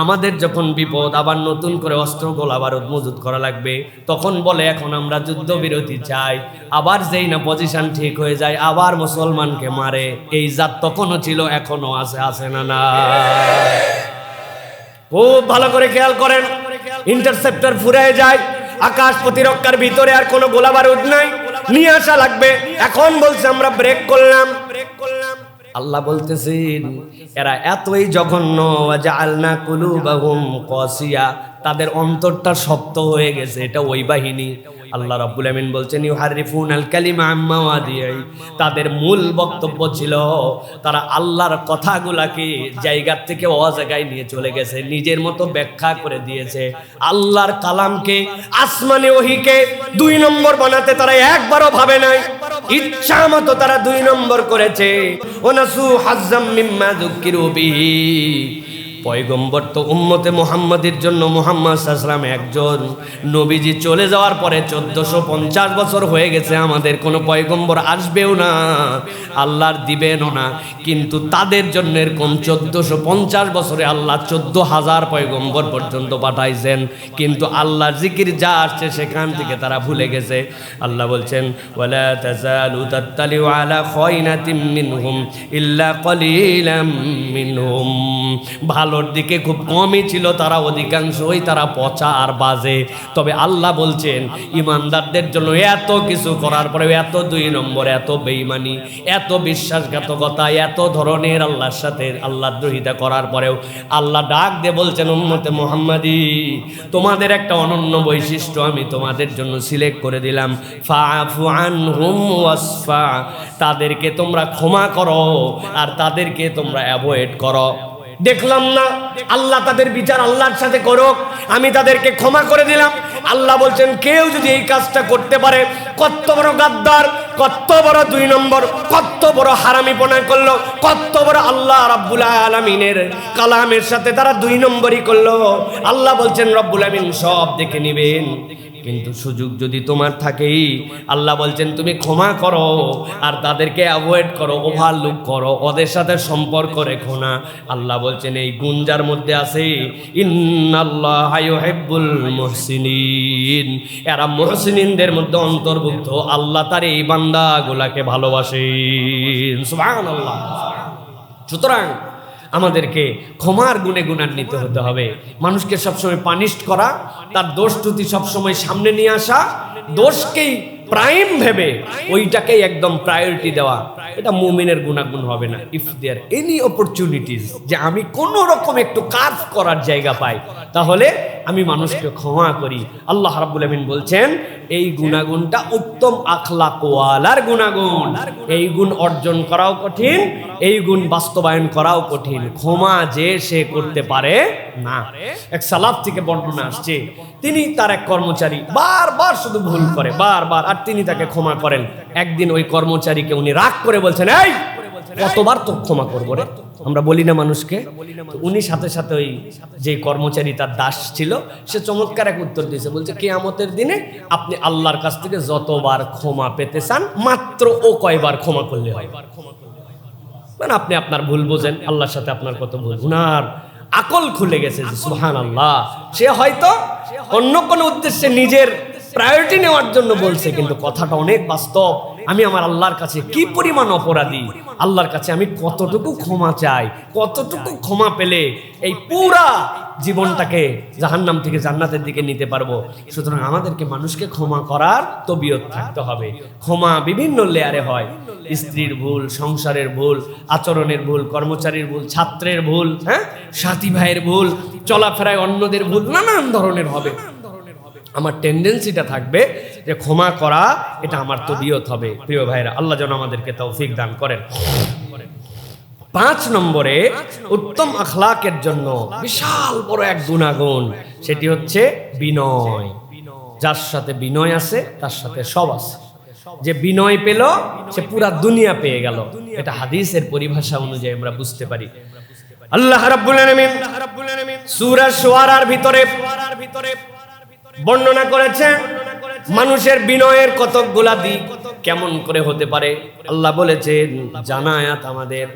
আমাদের যখন বিপদ, আবার নতুন করে অস্ত্র গোলা বারুদ মজুত করা লাগবে, তখন বলে এখন আমরা যুদ্ধবিরতি চাই। আবার যেই না পজিশন ঠিক হয়ে যায়, আবার মুসলমানকে মারে। এই জাত তখনও ছিল, এখনো আছে, আছে না না? খুব ভালো করে খেয়াল করেন, ইন্টারসেপ্টর ফুরায় যায়, আকাশ প্রতিরক্ষার ভিতরে আর কোনো গোলা বারুদ নাই, নিয়ে আসা লাগবে। এখন বলছে আমরা ব্রেক করলাম। আল্লাহ বলতেছেন এরা এতই জঘন্য, জাআলনা কুলুবাহুম কাসিয়া, তাদের অন্তরটা শক্ত হয়ে গেছে। এটা ওই বাহিনী। আল্লাহ রাব্বুল আমিন বলছেন, ইউহারিফুনাল কালিমা আম মাওয়াদিহি, তাদের মূল বক্তব্য ছিল তারা আল্লাহর কথাগুলাকে জায়গা থেকে অজায়গায় নিয়ে চলে গেছে, নিজের মতো ব্যাখ্যা করে দিয়েছে। আল্লাহর কালামকে, আসমানে ওহীকে 2 নম্বর বানাতে তারা একবারও ভাবে নাই, ইচ্ছা মতো তারা 2 নম্বর করেছে। ওয়ানাসু হাজ্জাম মিম্মা যুক্কিরু বিহি, পয়গম্বর তো উম্মতে মুহাম্মাদের জন্য মুহাম্মদ সাল্লাল্লাহু আলাইহি ওয়াসাল্লাম একজন। নবীজি চলে যাওয়ার পরে 1450 বছর হয়ে গেছে, আমাদের কোনো পয়গম্বর আসবেও না, আল্লাহর দিবেনও না। কিন্তু তাদের জন্য এরকম 1450 বছরে আল্লাহ 14,000 পয়গম্বর পর্যন্ত পাঠাইছেন, কিন্তু আল্লাহর জিকির যা আসছে সেখান থেকে তারা ভুলে গেছে। আল্লাহ বলছেন ওয়ালা তাযালু তাত্তালিউ আলা খায়নাতিম মিনহুম ইল্লা কলিলাম মিনহুম। ভালোর দিকে খুব কমই ছিল তারা, অধিকাংশই তারা পচা আর বাজে। তবে আল্লাহ বলছেন ইমানদারদের জন্য এত কিছু করার পরে, এত 2 নম্বর, এত বেঈমানি, এত বিশ্বাসঘাতকতা, এত ধরনের আল্লাহর সাথে আল্লাহদ্রোহিতা করার পরেও আল্লাহ ডাক দিয়ে বলছেন উম্মতে মুহাম্মাদি, তোমাদের একটা অনন্য বৈশিষ্ট্য আমি তোমাদের জন্য সিলেক্ট করে দিলাম, ফাআফু আনহুম ওয়াসফা। তাদেরকে তোমরা ক্ষমা করো আর তাদেরকে তোমরা অ্যাভয়েড করো। দেখলাম না আল্লাহ তাদের বিচার আল্লাহর সাথে করুক, আমি তাদেরকে ক্ষমা করে দিলাম। আল্লাহ বলছেন কেউ যদি এই কাজটা করতে পারে, কত বড় গাদ্দার, কত বড় 2 নম্বর, কত বড় হারামিপনা করলো, কত বড় আল্লাহ রাব্বুল আলামিনের কালামের সাথে তারা 2 নম্বরই করলো। আল্লাহ বলছেন রব্বুল আলামিন সব দেখে নেবেন, কিন্তু সুযোগ যদি তোমার থাকেই আল্লাহ বলছেন তুমি ক্ষমা করো আর তাদেরকে অ্যাভয়েড করো, ওভারলুক করো, ওদের সাথে সম্পর্ক রেখো না। আল্লাহ বলছেন এই গুণ যার মধ্যে আছে, ইন্নাল্লাহা ইউহিব্বুল মুহসিনিন, এরা মুহসিনিনদের মধ্যে অন্তর্ভুক্ত। আল্লাহ তার এই বান্দাগুলাকে ভালোবাসেন, সুবহানাল্লাহ। সুতরাং আমাদেরকে ক্ষমার গুণে গুণান্বিত হতে হবে। মানুষকে সবসময় পানিশ করা, তার দোষ ত্রুটি সবসময় সামনে নিয়ে আসা, দোষকেই প্রাইম ভেবে ওইটাকেই একদম প্রায়োরিটি দেওয়া, এটা মুমিনের গুণাগুণ হবে না। ইফ দেয়ার এনি অপরচুনিটিস, যে আমি কোনো রকম একটু কাজ করার জায়গা পাই, তাহলে আমি মানুষকে ক্ষমা করি। আল্লাহ রাব্বুল আমিন বলছেন এই গুণাগুণটা উত্তম আখলাকওয়ালার গুণাগুণ। এই গুণ অর্জন করাও কঠিন, এই গুণ বাস্তবায়ন করাও কঠিন। ক্ষমা যে সে করতে পারে না। এক সালাফ থেকে বর্ণনা আসছে, তিনি তার এক কর্মচারী বারবার শুধু ভুল করে, বারবার, আর তিনি তাকে ক্ষমা করেন। একদিন ওই কর্মচারীকে উনি রাগ করে বলছেন, এই কতবার তো ক্ষমা করবো রে, আমরা বলি না মানুষকে। উনি সাথে সাথে ওই যে কর্মচারী তার দাস ছিল, সে চমৎকার এক উত্তর দিয়েছে, বলছে কিয়ামতের দিনে আপনি আল্লাহর কাছ থেকে যতবার ক্ষমা পেতে চান, মাত্র ও কয়বার ক্ষমা করলে হয়। মানে আপনি আপনার ভুল বোঝেন, আল্লাহর সাথে আপনার কত ভুল। উনার আকল খুলে গেছে, সুবহানাল্লাহ। সে হয়তো অন্য কোনো উদ্দেশ্যে নিজের প্রায়োরিটি নেওয়ার জন্য বলছে, কিন্তু কথাটা অনেক বাস্তব। আমি আমার আল্লাহর কাছে কি পরিমাণ অপরাধী, আল্লাহর কাছে আমি কতটুকু ক্ষমা চাই, কতটুকু ক্ষমা পেলে এই পুরা জীবনটাকে জাহান্নাম থেকে জান্নাতের দিকে নিতে পারবো। সুতরাং আমাদেরকে মানুষকে ক্ষমা করার তবিয়ত থাকতে হবে। ক্ষমা বিভিন্ন লেয়ারে হয়, স্ত্রীর ভুল, সংসারের ভুল, আচরণের ভুল, কর্মচারীর ভুল, ছাত্রের ভুল, হ্যাঁ, সাথী ভাইয়ের ভুল, চলাফেরায় অন্যদের ভুল, নানান ধরনের হবে। আমার টেন্ডেন্সিটা থাকবে যে ক্ষমা করা, এটা আমার তবিয়ত হবে। প্রিয় ভাইরা, আল্লাহ যেন আমাদেরকে তৌফিক দান করেন। 5 নম্বরে উত্তম আখলাকের জন্য বিশাল বড় এক গুণাগুণ, সেটি হচ্ছে বিনয়। যার সাথে বিনয় আছে তার সাথে সব আছে। যে বিনয় পেল সে পুরা দুনিয়া পেয়ে গেল। এটা হাদিসের পরিভাষা অনুযায়ী আমরা বুঝতে পারি। আল্লাহ রাব্বুল আলামিন সূরা শুআরার ভিতরে বর্ণনা করেছেন মানুষের বিনয়ের কতকগুলা দিক কেমন করে হতে পারে। আল্লাহ বলেছেন জানায়াত আমাদের,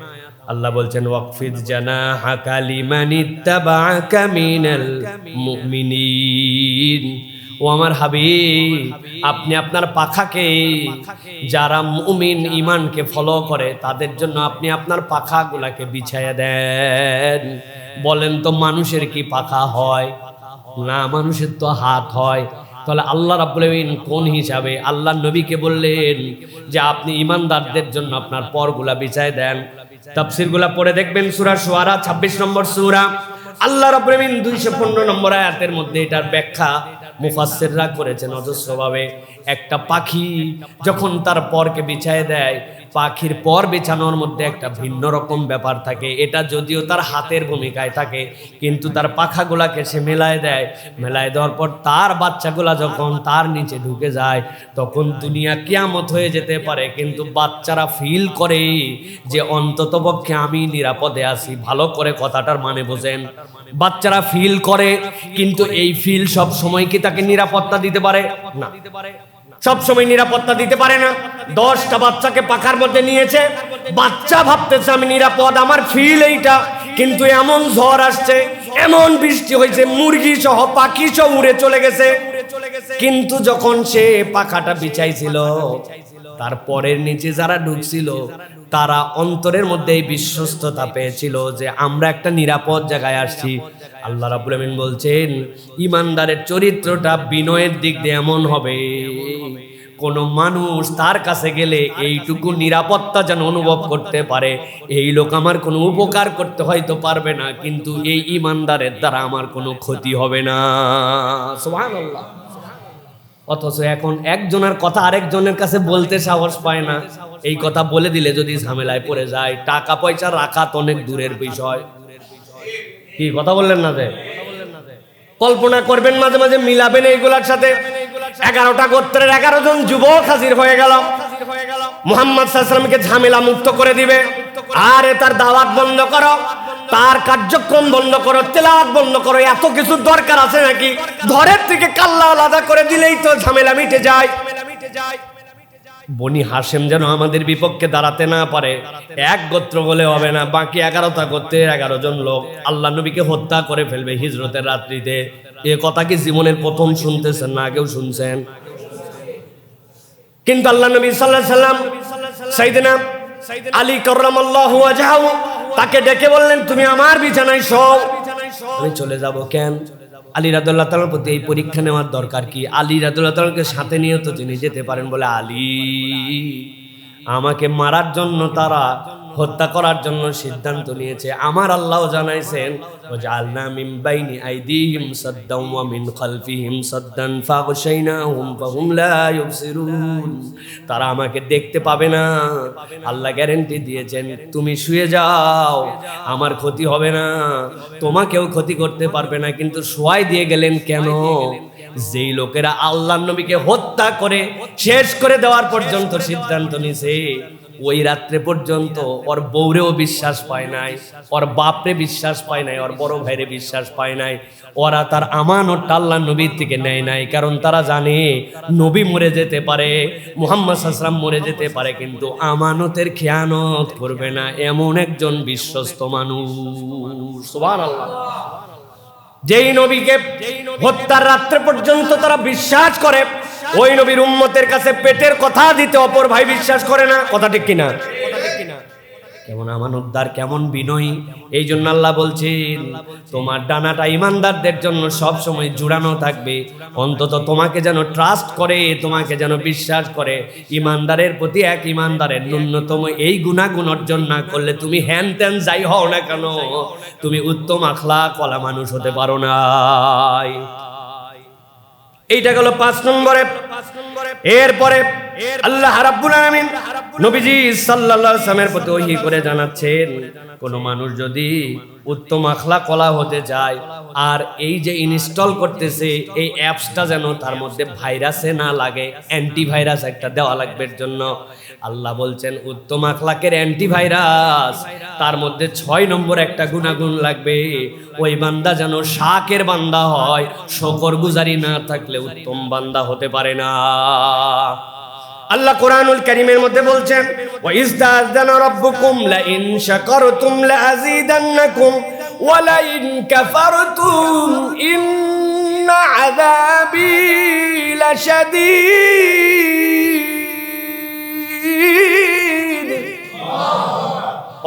আল্লাহ বলছেন ওয়াকফিদ জানাহাকা লিমানিত্তাবাআকা মিনাল মুমিনিন। ও আমার হাবিব, আপনি আপনার পাখাকে, যারা মুমিন ঈমানকে ফলো করে তাদের জন্য আপনি আপনার পাখাগুলাকে বিছায়া দেন। বলেন তো মানুষের কি পাখা হয়? না, মানুষের তো হাত হয়। তাহলে আল্লাহ রাব্বুল আলামিন কোন হিসাবে আল্লাহর নবীকে বললেন যে আপনি ঈমানদারদের জন্য আপনার পরগুলা বিছায় দেন? তাফসীরগুলা পড়ে দেখবেন, সূরা শুআরা 26 নম্বর সূরা, আল্লাহ রাব্বুল আলামিন 215 নম্বর আয়াতের মধ্যে এটার ব্যাখ্যা মুফাসসিররা করেছেন অজস্রভাবে। একটা পাখি যখন তার পরকে বিছায় দেয়, পাখির পর বিছানোর মধ্যে একটা ভিন্ন রকম ব্যাপার থাকে। এটা যদিও তার হাতের ভূমিকায় থাকে, কিন্তু তার পাখাগুলাকে সে মেলায় দেয়। মেলায় দেওয়ার পর তার বাচ্চাগুলা যখন তার নিচে ঢুকে যায়, তখন দুনিয়া কিয়ামত হয়ে যেতে পারে, কিন্তু বাচ্চারা ফিল করে যে অন্ততপক্ষে আমি নিরাপদে আছি। ভালো করে কথাটার মানে বোঝেন, বাচ্চারা ফিল করে, কিন্তু এই ফিল সব সময় কি তাকে নিরাপত্তা দিতে পারে? না, সব সময় নিরাপত্তা দিতে পারে না। 10টা বাচ্চাকে পাখার মধ্যে নিয়েছে, বাচ্চা ভাবতেছে আমি নিরাপদ, আমার ফিল এইটা, কিন্তু এমন ঝড় আসছে, এমন বৃষ্টি হয়েছে, মুরগি সহ পাখি সহ উড়ে চলে গেছে। কিন্তু যখন সে পাখাটা বিছাইছিল, তারপরের নিচে যারা ঢুকছিল তারা অন্তরের মধ্যে এই বিশ্বস্ততা পেয়েছিল যে আমরা একটা নিরাপদ জায়গায় আসছি। আল্লাহ রাব্বুল আমিন বলছেন, ইমানদারের চরিত্রটা বিনয়ের দিক দিয়ে এমন হবে, কোন মানুষ তার কাছে গেলে এইটুকু নিরাপত্তা যেন অনুভব করতে পারে, এই লোক আমার কোনো উপকার করতে হয়তো পারবে না, কিন্তু এই ইমানদারের দ্বারা আমার কোনো ক্ষতি হবে না। সুবহানাল্লাহ। অথচ এখন একজনের কথা আরেকজনের কাছে বলতে সাহস পায় না। এই কথা বলে দিলে যদি ঝামেলায় পড়ে যায়, টাকা পয়সা রাখা তো অনেক দূরের বিষয়। কি কথা বললেন না? যে কল্পনা করবেন, মাঝে মাঝে মিলাবেন এইগুলার সাথে। 11টা গোত্রের 11 জন যুবক হাজির হয়ে গেল, মুহাম্মদ সাল্লাল্লাহু আলাইহি ওয়াসাল্লামকে ঝামেলা মুক্ত করে দিবে। আরে তার দাওয়াত বন্ধ করো, তার কার্যক্রম বন্ধ করো, তেলাওয়াত বন্ধ করো, এত কিছু দরকার আছে নাকি? ধরের থেকে কাল্লা আলাদা করে দিলেই তো ঝামেলা মিটে যায়। বনি হাশেম যেন আমাদের বিপক্ষে দাঁড়াতে না পারে, এক গোত্র বলে হবে না, বাকি 11টা গোত্রের 11 জন লোক আল্লাহ নবীকে হত্যা করে ফেলবে হিজরতের রাত্রিতে। এ কথা কি জীবনের প্রথম শুনতেছেন না আগেও শুনছেন? কিন্তু আল্লাহ নবী সাল্লাল্লাহু আলাইহি সাল্লাম সাইয়েদনা আলী কাররামাল্লাহু ওয়াজহাহু তাকে ডেকে বললেন, তুমি আমার বিছানায় শোও। আমি চলে যাব কেন? আলী রাদিয়াল্লাহু তাআলার প্রতি এই পরীক্ষা নেওয়ার দরকার কি? আলী রাদিয়াল্লাহু তাআলাকে সাথে নিয়ে তো তিনি যেতে পারেন। বলে, আলী, আমাকে মারার জন্য, তারা হত্যা করার জন্য সিদ্ধান্ত নিয়েছে। আমার আল্লাহ জানাইছেন, ওয়াজআলনা মিন বাইনি আইদিহিম সাদ্দান ওয়া মিন খালফিহিম সাদ্দান ফাগশাইনাহুম ফাহুম লা ইউবসিরুন। তারা আমাকে দেখতে পাবে না। আল্লাহ গ্যারান্টি দিয়েছেন, তুমি শুয়ে যাও, আমার ক্ষতি হবে না, তোমাকেও ক্ষতি করতে পারবে না। কিন্তু শোয়াই দিয়ে গেলেন কেন? যেই লোকেরা আল্লাহর নবীকে হত্যা করে শেষ করে দেওয়ার পর্যন্ত সিদ্ধান্ত নিছে, ওই রাত্রে পর্যন্ত ওর বউরেও বিশ্বাস পায় নাই, ওর বাপরে বিশ্বাস পায় নাই, ওর বড় ভাইরে বিশ্বাস পায় নাই। ওরা তার আমানতটা আল্লাহর নবীর থেকে নেয় নাই, কারণ তারা জানে নবী মরে যেতে পারে, মুহাম্মদ সাল্লাল্লাহু আলাইহি ওয়াসাল্লাম মরে যেতে পারে, কিন্তু আমানতের খেয়ানত করবে না, এমন একজন বিশ্বস্ত মানুষ। সুবহানাল্লাহ। যেই নবীকে হত্যার রাত্রে পর্যন্ত তারা বিশ্বাস করে, ওই নবীর উম্মতের কাছে পেটের কথা দিতে অপর ভাই বিশ্বাস করে না। কথা ঠিক কিনা? কেমন আমানতদার, কেমন বিনয়ী। এই জন্য আল্লাহ বলছেন, তোমার ডানাটা ইমানদারদের জন্য সব সময় জুড়ানো থাকবে, অন্তত তোমাকে যেন ট্রাস্ট করে, তোমাকে যেন বিশ্বাস করে। ইমানদারের প্রতি এক ইমানদারের ন্যূনতম এই গুণাগুণ অর্জন না করলে তুমি হ্যান ত্যান যাই হও না কেন, তুমি উত্তম আখলাক ওয়ালা মানুষ হতে পারো না। এইটা গেল 5 নম্বরে। এরপরে আল্লাহ রাব্বুল আলামিন নবীজি সাল্লাল্লাহু আলাইহি ওয়াসাল্লামের প্রতি ওহী করে জানাচ্ছেন, কোন মানুষ যদি উত্তম আখলাক ওয়ালা হতে চায়, আর এই যে ইনস্টল করতেছে এই অ্যাপসটা যেন তার মধ্যে ভাইরাসে না লাগে, অ্যান্টিভাইরাস একটা দেওয়া লাগবে। এর জন্য আল্লাহ বলছেন, উত্তম আখলাকের অ্যান্টিভাইরাস তার মধ্যে 6 নম্বর একটা গুণাগুণ লাগবে। ওই বান্দা যেন শাকের বান্দা হয়, শুকর গুজারি না থাকলে উত্তম বান্দা হতে পারে না। আল্লাহ কোরআনুল কারীমের মধ্যে বলছেন, ওয়া ইস্তাযানা রাব্বুকুম লা ইন শাকারতুম লা আযীদান্নাকুম ওয়া লা ইন কাফারতুম ইন্না আযাবী লাশাদীদ।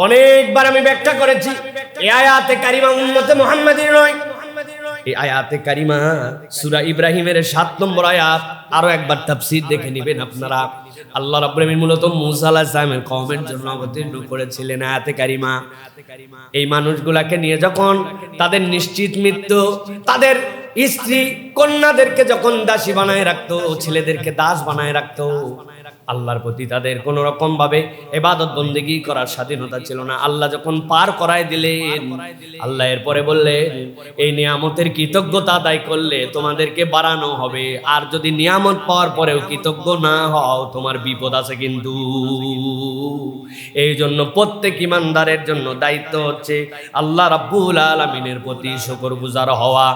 অনেকবার আমি ব্যাখ্যা করেছি, এই আয়াতে কারিমা উম্মতে মুহাম্মাদীর নয়। এই আয়াতে কারিমা সূরা ইব্রাহিমের 7 নম্বর আয়াত। আরো একবার তাফসীর দেখে নেবেন আপনারা। আল্লাহ রাব্বুল আলামিন মূলত মূসা আলাইহিস সালামের কওমের জন্য অবতীর্ণ করেছিলেন আয়াতে কারিমা। এই মানুষগুলাকে নিয়ে যখন তাদের নিশ্চিত মৃত্যু, তাদের স্ত্রী কন্যাদেরকে যখন দাসী বানায় রাখতো, ছেলেদেরকে দাস বানায় রাখতো, আল্লাহর প্রতি তাদের কোন রকম ভাবে ইবাদত বন্দেগী করার স্বাধীনতা ছিল না। আল্লাহ যখন পার করায় দিলেন, আল্লাহ এরপরে বললেন এই নিয়ামতের কৃতজ্ঞতা আদায় করলে তোমাদেরকে বাড়ানো হবে, আর যদি নিয়ামত পাওয়ার পরেও কৃতজ্ঞ না হও তোমার বিপদ আছে কিন্তু। এই জন্য প্রত্যেক ইমানদারের জন্য দায়িত্ব হচ্ছে আল্লাহ রাব্বুল আলামিনের প্রতি শুকরগুজার হওয়া।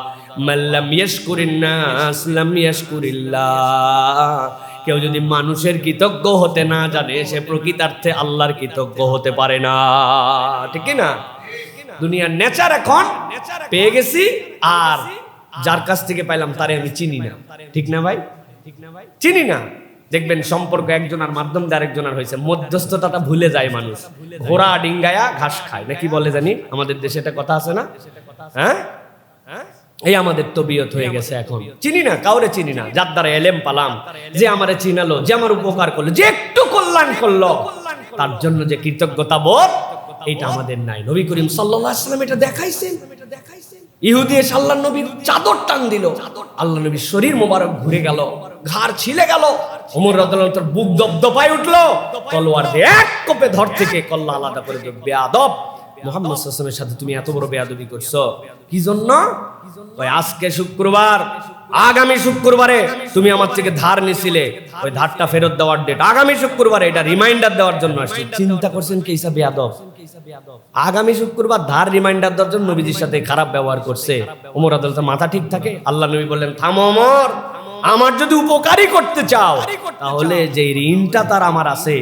মাল্লাম ইয়াশকুরিন নাস লাম ইয়াশকুরিল্লাহ। কেউ যদি মানুষের কৃতজ্ঞ হতে না জানে, সে প্রকৃতার্থে আল্লাহর কৃতজ্ঞ হতে পারে না। ঠিক না? দুনিয়ার নেচার এখন পেয়ে গেছি, আর যার কাছ থেকে পাইলাম তারে আমি চিনি না। ঠিক না ভাই? চিনি না। দেখবেন সম্পর্ক একজনের মাধ্যম দিয়ে আরেকজনের হয়েছে, মধ্যস্থতাটা ভুলে যায় মানুষ। ঘোড়া ডিঙ্গায়া ঘাস খায় নাকি বলে জানি, আমাদের দেশে এটা কথা আছে না? হ্যাঁ, এই আমাদের তবিয়ত হয়ে গেছে এখন। চিনি না, কাউরে চিনি না। যার দ্বারা এলেম পালাম, যে আমারে চিনালো, যে আমার উপকার করলো, যে একটু কল্যাণ করলো, তার জন্য যে কৃতজ্ঞতা বোধ, এটা আমাদের নাই। নবী করিম সাল্লাল্লাহু আলাইহি ওয়াসাল্লাম এটা দেখাইছেন। ইহুদি এসে আল্লাহর নবীর চাদর টান দিল, আল্লাহ নবীর শরীর মোবারক ঘুরে গেল, ঘাড় ছিলে গেল। ওমর রাদিয়াল্লাহু আনহু বুক দপদপায় উঠলো, তলোয়ার দিয়ে এক কোপে ধর থেকে কল্লা আলাদা করে দিল। বেয়াদব, মুহাম্মদ সাল্লাল্লাহু আলাইহি ওয়াসাল্লামের সাথে তুমি এত বড় বেয়াদবি করছো কি জন্য? ওই আজকে শুক্রবার, আগামী শুক্রবারে তুমি আমার থেকে ধার নিছিলে, ওই ধারটা ফেরত দেওয়ার ডেট আগামী শুক্রবারে, এটা রিমাইন্ডার দেওয়ার জন্য আসছে। চিন্তা করছেন কি হিসাব বেয়াদব? আগামী শুক্রবার ধার রিমাইন্ডার দেওয়ার জন্য নবীজির সাথে খারাপ ব্যবহার করছে। ওমর রাদিয়াল্লাহু আনহু মাথা ঠিক থাকে? আল্লাহ নবী বললেন থামো ওমর, আমার যদি উপকারী করতে চাও তাহলে যে ঋণটা তার আমার আছে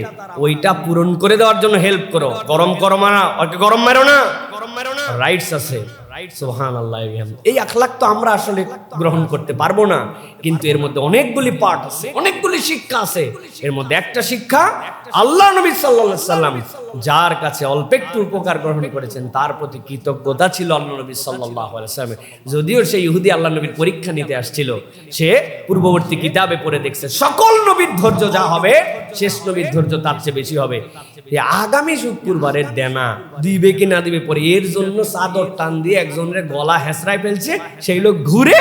ওইটা পূরণ করে দেওয়ার জন্য হেল্প করো। গরম করো না, ওকে গরম মেরো না, রাইটস আছে। সুবহানাল্লাহ। এই আখলাক তো আমরা আসলে গ্রহণ করতে পারবো না, কিন্তু এর মধ্যে অনেকগুলি পার্ট আছে, অনেকগুলি শিক্ষা আছে। এর মধ্যে একটা শিক্ষা, আল্লাহ নবী সাল্লাল্লাহু আলাইহি ওয়াসাল্লাম যার কাছে অল্প একটু উপকার গ্রহণ করেছেন তার প্রতি কৃতজ্ঞতা ছিল আল্লাহ নবী সাল্লাল্লাহু আলাইহি ওয়াসাল্লামের। যদিও সেই ইহুদি আল্লাহ নবীর পরীক্ষা নিতে আসছিল, সে পূর্ববর্তী কিতাবে পড়ে দেখছে সকল নবীর ধৈর্য যা হবে, শেষ নবীর ধৈর্য তার চেয়ে বেশি হবে। আগামী শুক্রবারের দেনা দিবে কি না দিবে পরে, এর জন্য চাদর টান দিয়ে একজনের গলা হেঁচড়ায় ফেলছে, সেই লোক ঘুরে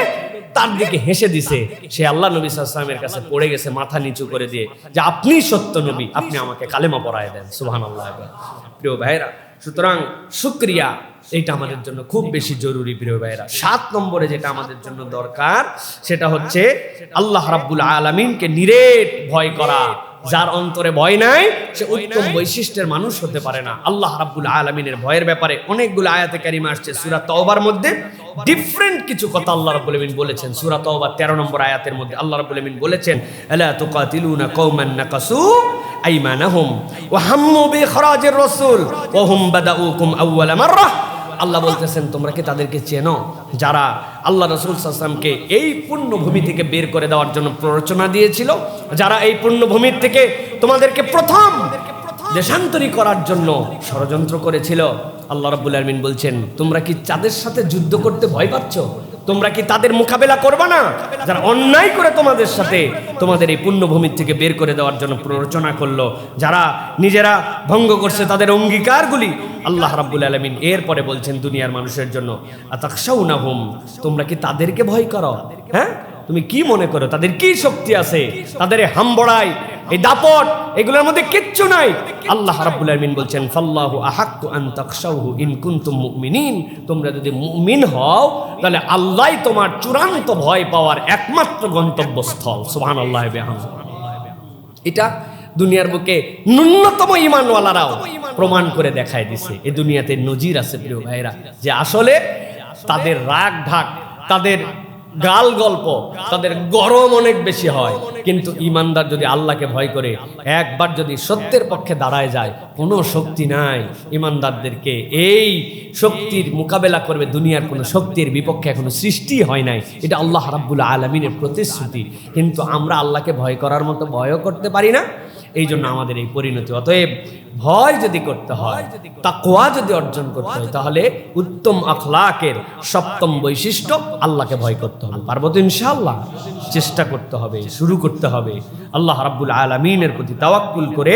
তার দিকে হেসে দিছে। সে আল্লাহ নবী সাল্লাল্লাহু আলাইহি ওয়াসাল্লামের কাছে পড়ে গেছে মাথা নিচু করে দিয়ে, যে আপনি সত্য নবী, আপনি আমাকে কালেমা পড়ায় দেন। সুবহানাল্লাহ। প্রিয় ভাইরা, সুতরাং শুকরিয়া এটা আমাদের জন্য খুব বেশি জরুরি। প্রিয় ভাইরা, 7 নম্বরে যেটা আমাদের জন্য দরকার সেটা হচ্ছে আল্লাহ রাব্বুল আলামিনকে নিরেট ভয় করা। যার অন্তরে ভয় নাই সে উত্তম বৈশিষ্ট্যের মানুষ হতে পারে না। আল্লাহ রাব্বুল আলামিনের ভয়ের ব্যাপারে অনেকগুলো আয়াতে কারিমা আসছে। সূরা তাওবার মধ্যে ডিফারেন্ট কিছু কথা আল্লাহ রাব্বুল আলামিন বলেছেন। সূরা তাওবা 13 নম্বর আয়াতের মধ্যে আল্লাহ রাব্বুল আলামিন বলেছেন, আলা তুকাতিলুনা কওমান নাকাসু আইমানাহুম ওয়া হাম্মু বিখরাজির রাসূল ওয়া হুম বাদাউকুম আউওয়ালা মাররাহ। আল্লাহ বলতেছেন, তোমরা কি তাদেরকে চেনো যারা আল্লাহ রাসূল সাল্লাল্লাহু আলাইহি ওয়াসাল্লামকে এই পুণ্যভূমি থেকে বের করে দেওয়ার জন্য প্ররোচনা দিয়েছিল, যারা এই পুণ্যভূমির থেকে তোমাদেরকে প্রথম দেশান্তরী করার জন্য ষড়যন্ত্র করেছিল। আল্লাহ রাব্বুল আলামিন বলছেন, তোমরা কি তাদের সাথে যুদ্ধ করতে ভয় পাচ্ছ? তোমরা কি তাদের মোকাবেলা করবে না যারা অন্যায় করে তোমাদের সাথে তোমাদের এই পুণ্যভূমির থেকে বের করে দেওয়ার জন্য প্ররোচনা করলো, যারা নিজেরা ভঙ্গ করছে তাদের অঙ্গীকারগুলি? আল্লাহ রাব্বুল আলামিন এরপরে বলছেন দুনিয়ার মানুষের জন্য, আতাখশাউনাহুম, তোমরা কি তাদেরকে ভয় করো? হ্যাঁ, তুমি কি মনে করো তাদের কি শক্তি আছে? তাদের হামবড়াই, এই দাপট, এগুলোর মধ্যে কিচ্ছু নাই। আল্লাহ রাব্বুল আলামিন বলছেন, ফাল্লাহু আহাক্কু আন তাখশাউহু ইন কুনতুম মুমিনিন, তোমরা যদি মুমিন হও তাহলে আল্লাহই তোমার চূড়ান্ত ভয় পাওয়ার একমাত্র গন্তব্যস্থল। সুবহানাল্লাহ বিহামদিহি। এটা দুনিয়ার বুকে ন্যূনতম ঈমানওয়ালারাও প্রমাণ করে দেখায় দিছে। এই দুনিয়াতে নজির আছে প্রিয় ভাইরা, যে আসলে তাদের রাগ ঢাক, তাদের গাল গল্প, তাদের গরম অনেক বেশি হয়, কিন্তু ঈমানদার যদি আল্লাহকে ভয় করে একবার যদি সত্যের পক্ষে দাঁড়ায় যায়, কোনো শক্তি নাই ঈমানদারদেরকে এই শক্তির মোকাবেলা করবে। দুনিয়ার কোনো শক্তির বিপক্ষে এখনো সৃষ্টি হয় নাই। এটা আল্লাহ রাব্বুল আলামিনের প্রতিশ্রুতি। কিন্তু আমরা আল্লাহকে ভয় করার মতো ভয়ও করতে পারি না। এই জন্য আমাদের এই পরিণতি। অতএব ভয় যদি করতে হয়, তাকওয়া যদি অর্জন করতে হয়, তাহলে উত্তম আখলাকের 7ম বৈশিষ্ট্য আল্লাহকে ভয় করতে হবে। পারবো তো ইনশাআল্লাহ? চেষ্টা করতে হবে, শুরু করতে হবে। আল্লাহ রাব্বুল আলামিনের প্রতি তাওয়াক্কুল করে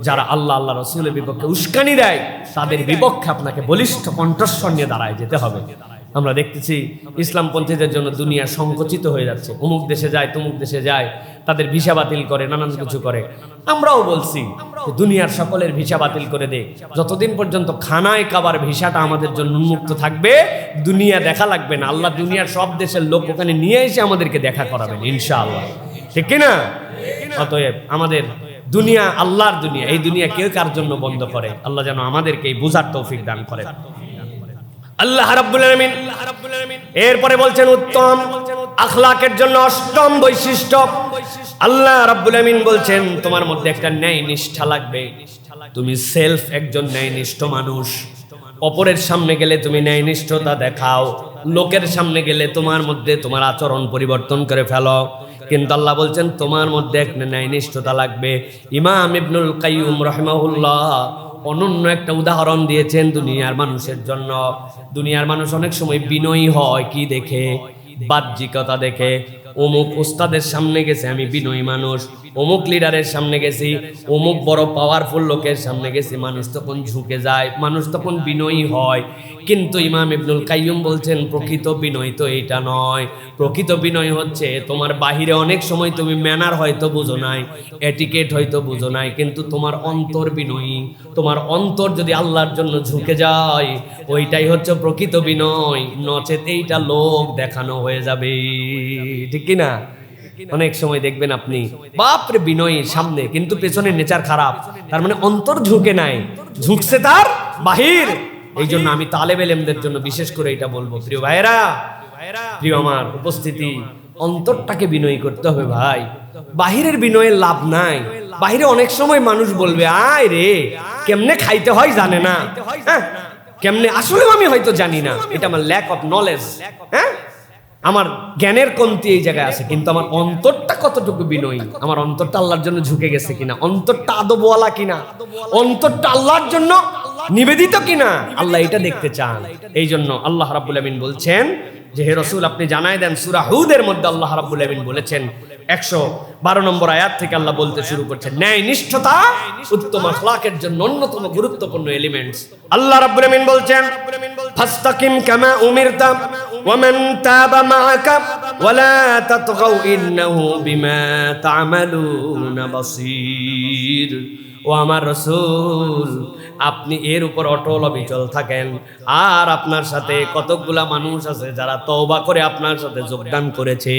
যারা আল্লাহ আল্লাহ রাসূলের বিপক্ষে উস্কানি দেয়, তাদের বিপক্ষে আপনাকে বলিষ্ঠ কণ্ঠস্বর নিয়ে দাঁড়ায় যেতে হবে। আমরা দেখতেছি ইসলামপন্থীদের জন্য দুনিয়া সংকুচিত হয়ে যাচ্ছে, অমুক দেশে যায় তমুক দেশে যায়, তাদের ভিসা বাতিল করে, নানান কিছু করে। আমরাও বলছি দুনিয়ার সকলের ভিসা বাতিল করে দে, যতদিন পর্যন্ত খানায় কাবার ভিসাটা আমাদের জন্য উন্মুক্ত থাকবে দুনিয়া দেখা লাগবে না। আল্লাহ দুনিয়ার সব দেশের লোক ওখানে নিয়ে এসে আমাদেরকে দেখা করাবেন ইনশাআল্লাহ, ঠিক কিনা? অতএব আমাদের দুনিয়া আল্লাহর দুনিয়া, এই দুনিয়া কেউ কার জন্য বন্ধ করে? আল্লাহ যেন আমাদেরকে এই বুঝার তৌফিক দান করেন। আল্লাহ রাব্বুল আলামিন এরপরে বলছেন উত্তম আখলাকের জন্য অষ্টম বৈশিষ্ট্য। আল্লাহ রাব্বুল আলামিন বলছেন তোমার মধ্যে একটা ন্যায় নিষ্ঠা লাগবে। তুমি সেলফ একজন ন্যায়নিষ্ঠ মানুষ, অপরের সামনে গেলে তুমি ন্যায়নিষ্ঠতা দেখাও, লোকের সামনে গেলে তোমার মধ্যে তোমার আচরণ পরিবর্তন করে ফেলো। কিন্তু আল্লাহ বলছেন তোমার মধ্যে একটা ন্যায়নিষ্ঠতা লাগবে। ইমাম ইবনুল কাইয়ুম রাহিমাহুল্লাহ অনন্য একটা উদাহরণ দিয়েছেন দুনিয়ার মানুষের জন্য। দুনিয়ার মানুষ অনেক সময় বিনয়ী হয় কি দেখে? বাহ্যিকতা দেখে। অমুক ওস্তাদের সামনে গেছে আমি বিনয়ী মানুষ, অমুক লিডারের সামনে গেছি, অমুক বড় পাওয়ারফুল লোকের সামনে গেছি, মানুষ তখন ঝুঁকে যায়, মানুষ তখন বিনয়ী হয়। কিন্তু ইমাম ইবনুল কাইয়ুম বলছেন প্রকৃত বিনয় তো এইটা নয়। প্রকৃত বিনয় হচ্ছে তোমার বাহিরে অনেক সময় তুমি ম্যানার হয়তো বুঝো নাই, এটিকেট হয়তো বুঝো নাই, কিন্তু তোমার অন্তর বিনয়ী। তোমার অন্তর যদি আল্লাহর জন্য ঝুঁকে যায় ওইটাই হচ্ছে প্রকৃত বিনয়, নচেত এইটা লোক দেখানো হয়ে যাবে, ঠিক কিনা? অনেক সময় দেখবেন আপনি বাপরে বিনয়ী সামনে, কিন্তু পেছনের নেচার খারাপ, তার মানে অন্তর ঝুঁকে নাই, ঝুঁকছে তার বাহির। এই জন্য আমি তালেব ইলমদের জন্য বিশেষ করে এটা বলবো, প্রিয় ভাইরা, প্রিয় আমার উপস্থিতি, অন্তরটাকে বিনয়ী করতে হবে ভাই। বাহিরের বিনয়ের লাভ নাই। বাহিরে অনেক সময় মানুষ বলবে আয় রে কেমনে খাইতে হয় জানে না, হ্যাঁ কেমনে, আসলেও আমি হয়তো জানি না, এটা আমার ল্যাক অফ নলেজ, হ্যাঁ আমার জ্ঞানের কমতি এই জায়গায় আছে। কিন্তু আমার অন্তরটা কতটুকু বিনয়ী, আমার অন্তরটা আল্লাহর জন্য ঝুঁকে গেছে কিনা, অন্তরটা আদবওয়ালা কিনা, অন্তরটা আল্লাহর জন্য নিবেদিত কিনা, আল্লাহ এটা দেখতে চান। এই জন্য আল্লাহ রাব্বুল আমিন বলছেন যে হে রাসূল আপনি জানাই দেন, সূরা হুদের মধ্যে আল্লাহ রাব্বুল আমিন বলেছেন 112 নম্বর আয়াত থেকে আল্লাহ বলতে শুরু করছেন ন্যায় নিষ্ঠতা উত্তম আখলাকের জন্য অন্যতম গুরুত্বপূর্ণ এলিমেন্টস। আল্লাহ রাব্বুল আমিন বলছেন ফাস্তাকিম কামা উমিরতা ওয়া মান তাবা মাআকা ওয়া লা তাতগাউ ইন্নাহু বিমা তা'মালুনা বাসীর। ও আমার রাসূল আপনি এর উপর অটল অবিচল থাকেন। আর আপনার সাথে কতগুলা মানুষ আছে যারা তওবা করে আপনার সাথে যোগদান করেছে,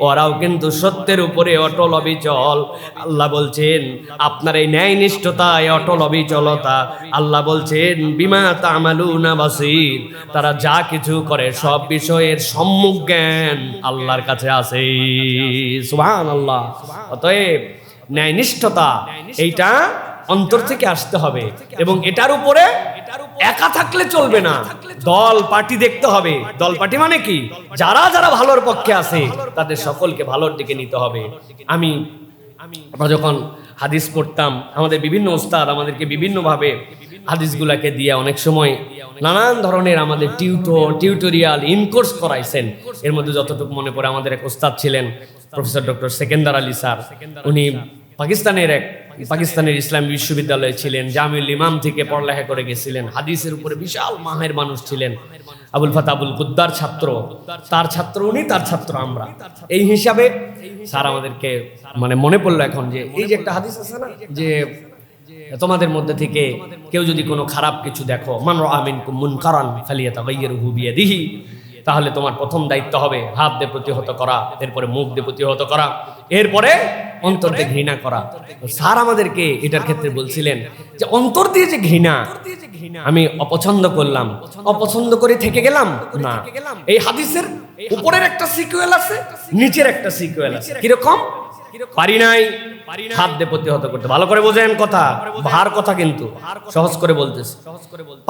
ওরাও কিন্তু সত্যের উপরে অটল অবিচল। আল্লাহ বলছেন আপনার এই ন্যায়নিষ্ঠতা, এই অটল অবিচলতা, আল্লাহ বলছেন বিমা তা'মালুনা বাসীর, তারা যা কিছু করে সব বিষয়ের সম্মুখ জ্ঞান আল্লাহর কাছে আছে। সুবহানাল্লাহ। অতএব ন্যায়নিষ্ঠতা এইটা অন্তর থেকে আসতে হবে, এবং এটার উপরে একা থাকলে চলবে না, দল পার্টি দেখতে হবে। দল পার্টি মানে কি? যারা যারা ভালোর পক্ষে আছে তাদের সকলকে ভালোর দিকে নিতে হবে। আমরা যখন হাদিস পড়তাম, আমাদের বিভিন্ন ওস্তাদ আমাদেরকে বিভিন্নভাবে হাদিসগুলাকে দিয়ে অনেক সময় নানান ধরনের আমাদের টিউটোরিয়াল ইনকোর্স করাইছেন। এর মধ্যে যতটুকু মনে পড়ে, আমাদের এক ওস্তাদ ছিলেন professor doctor Sekander Ali sir. উনি পাকিস্তানের ইসলামী বিশ্ববিদ্যালয়ে ছিলেন, জামিউল ইমাম থেকে পড়ালেখা করে গেছিলেন, হাদিসের উপরে বিশাল মাহের মানুষ ছিলেন। আবুল ফাতা আবুল কুদ্দার ছাত্র, তার ছাত্র উনি, তার ছাত্র আমরা। এই হিসাবে স্যার আমাদেরকে মানে মনে পড়লো এখন যে এই যে একটা হাদিস আছে না, যে তোমাদের মধ্যে থেকে কেউ যদি কোনো খারাপ কিছু দেখো, মান রাআ মিনকুম মুনকারান ফালিয়াতাগায়্যারহু বিয়াদিহি, তাহলে তোমার প্রথম দায়িত্ব হবে হাত দিয়ে প্রতিহত করা, এরপরে মুখ দিয়ে প্রতিহত করা, এরপরে অন্তর দিয়ে ঘৃণা করা। স্যার আমাদেরকে এটার ক্ষেত্রে বলছিলেন যে অন্তর দিয়ে যে ঘৃণা আমি অপছন্দ করলাম, অপছন্দ করে থেকে গেলাম না। এই হাদিসের উপরের একটা সিকুয়েল আছে, নিচের একটা সিকুয়েল আছে। কিরকম? পারি নাই হাত দিয়ে প্রতিহত করতে। ভালো করে বোঝেন কথা, ভার কথা কিন্তু সহজ করে বলতেছে।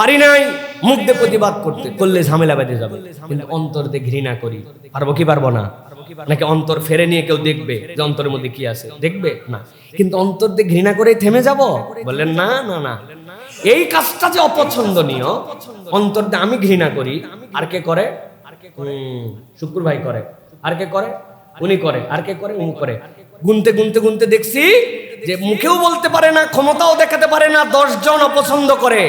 পারি নাই মুখ দিয়ে প্রতিবাদ করলে ঝামেলা বেঁধে যাবে, কিন্তু অন্তর দিয়ে ঘৃণা করি, পারবো কি পারবো না? নাকি অন্তর ফেরে নিয়ে কেউ দেখবে যে অন্তরের মধ্যে কি আছে? দেখবে না। কিন্তু অন্তর দিয়ে ঘৃণা করে থেমে যাব? বললেন না না না, এই কাজটা যে অপছন্দনীয়, অন্তর দিয়ে আমি ঘৃণা করি, আর কে করে? শুক্র ভাই করে। আর কে করে? উনি করে। আর কে করে? উনি করে। গুনতে গুনতে গুনতে দেখছি যে মুখেও বলতে পারে না, ক্ষমতাও দেখাতে পারে না, 10 জন অপছন্দ করে।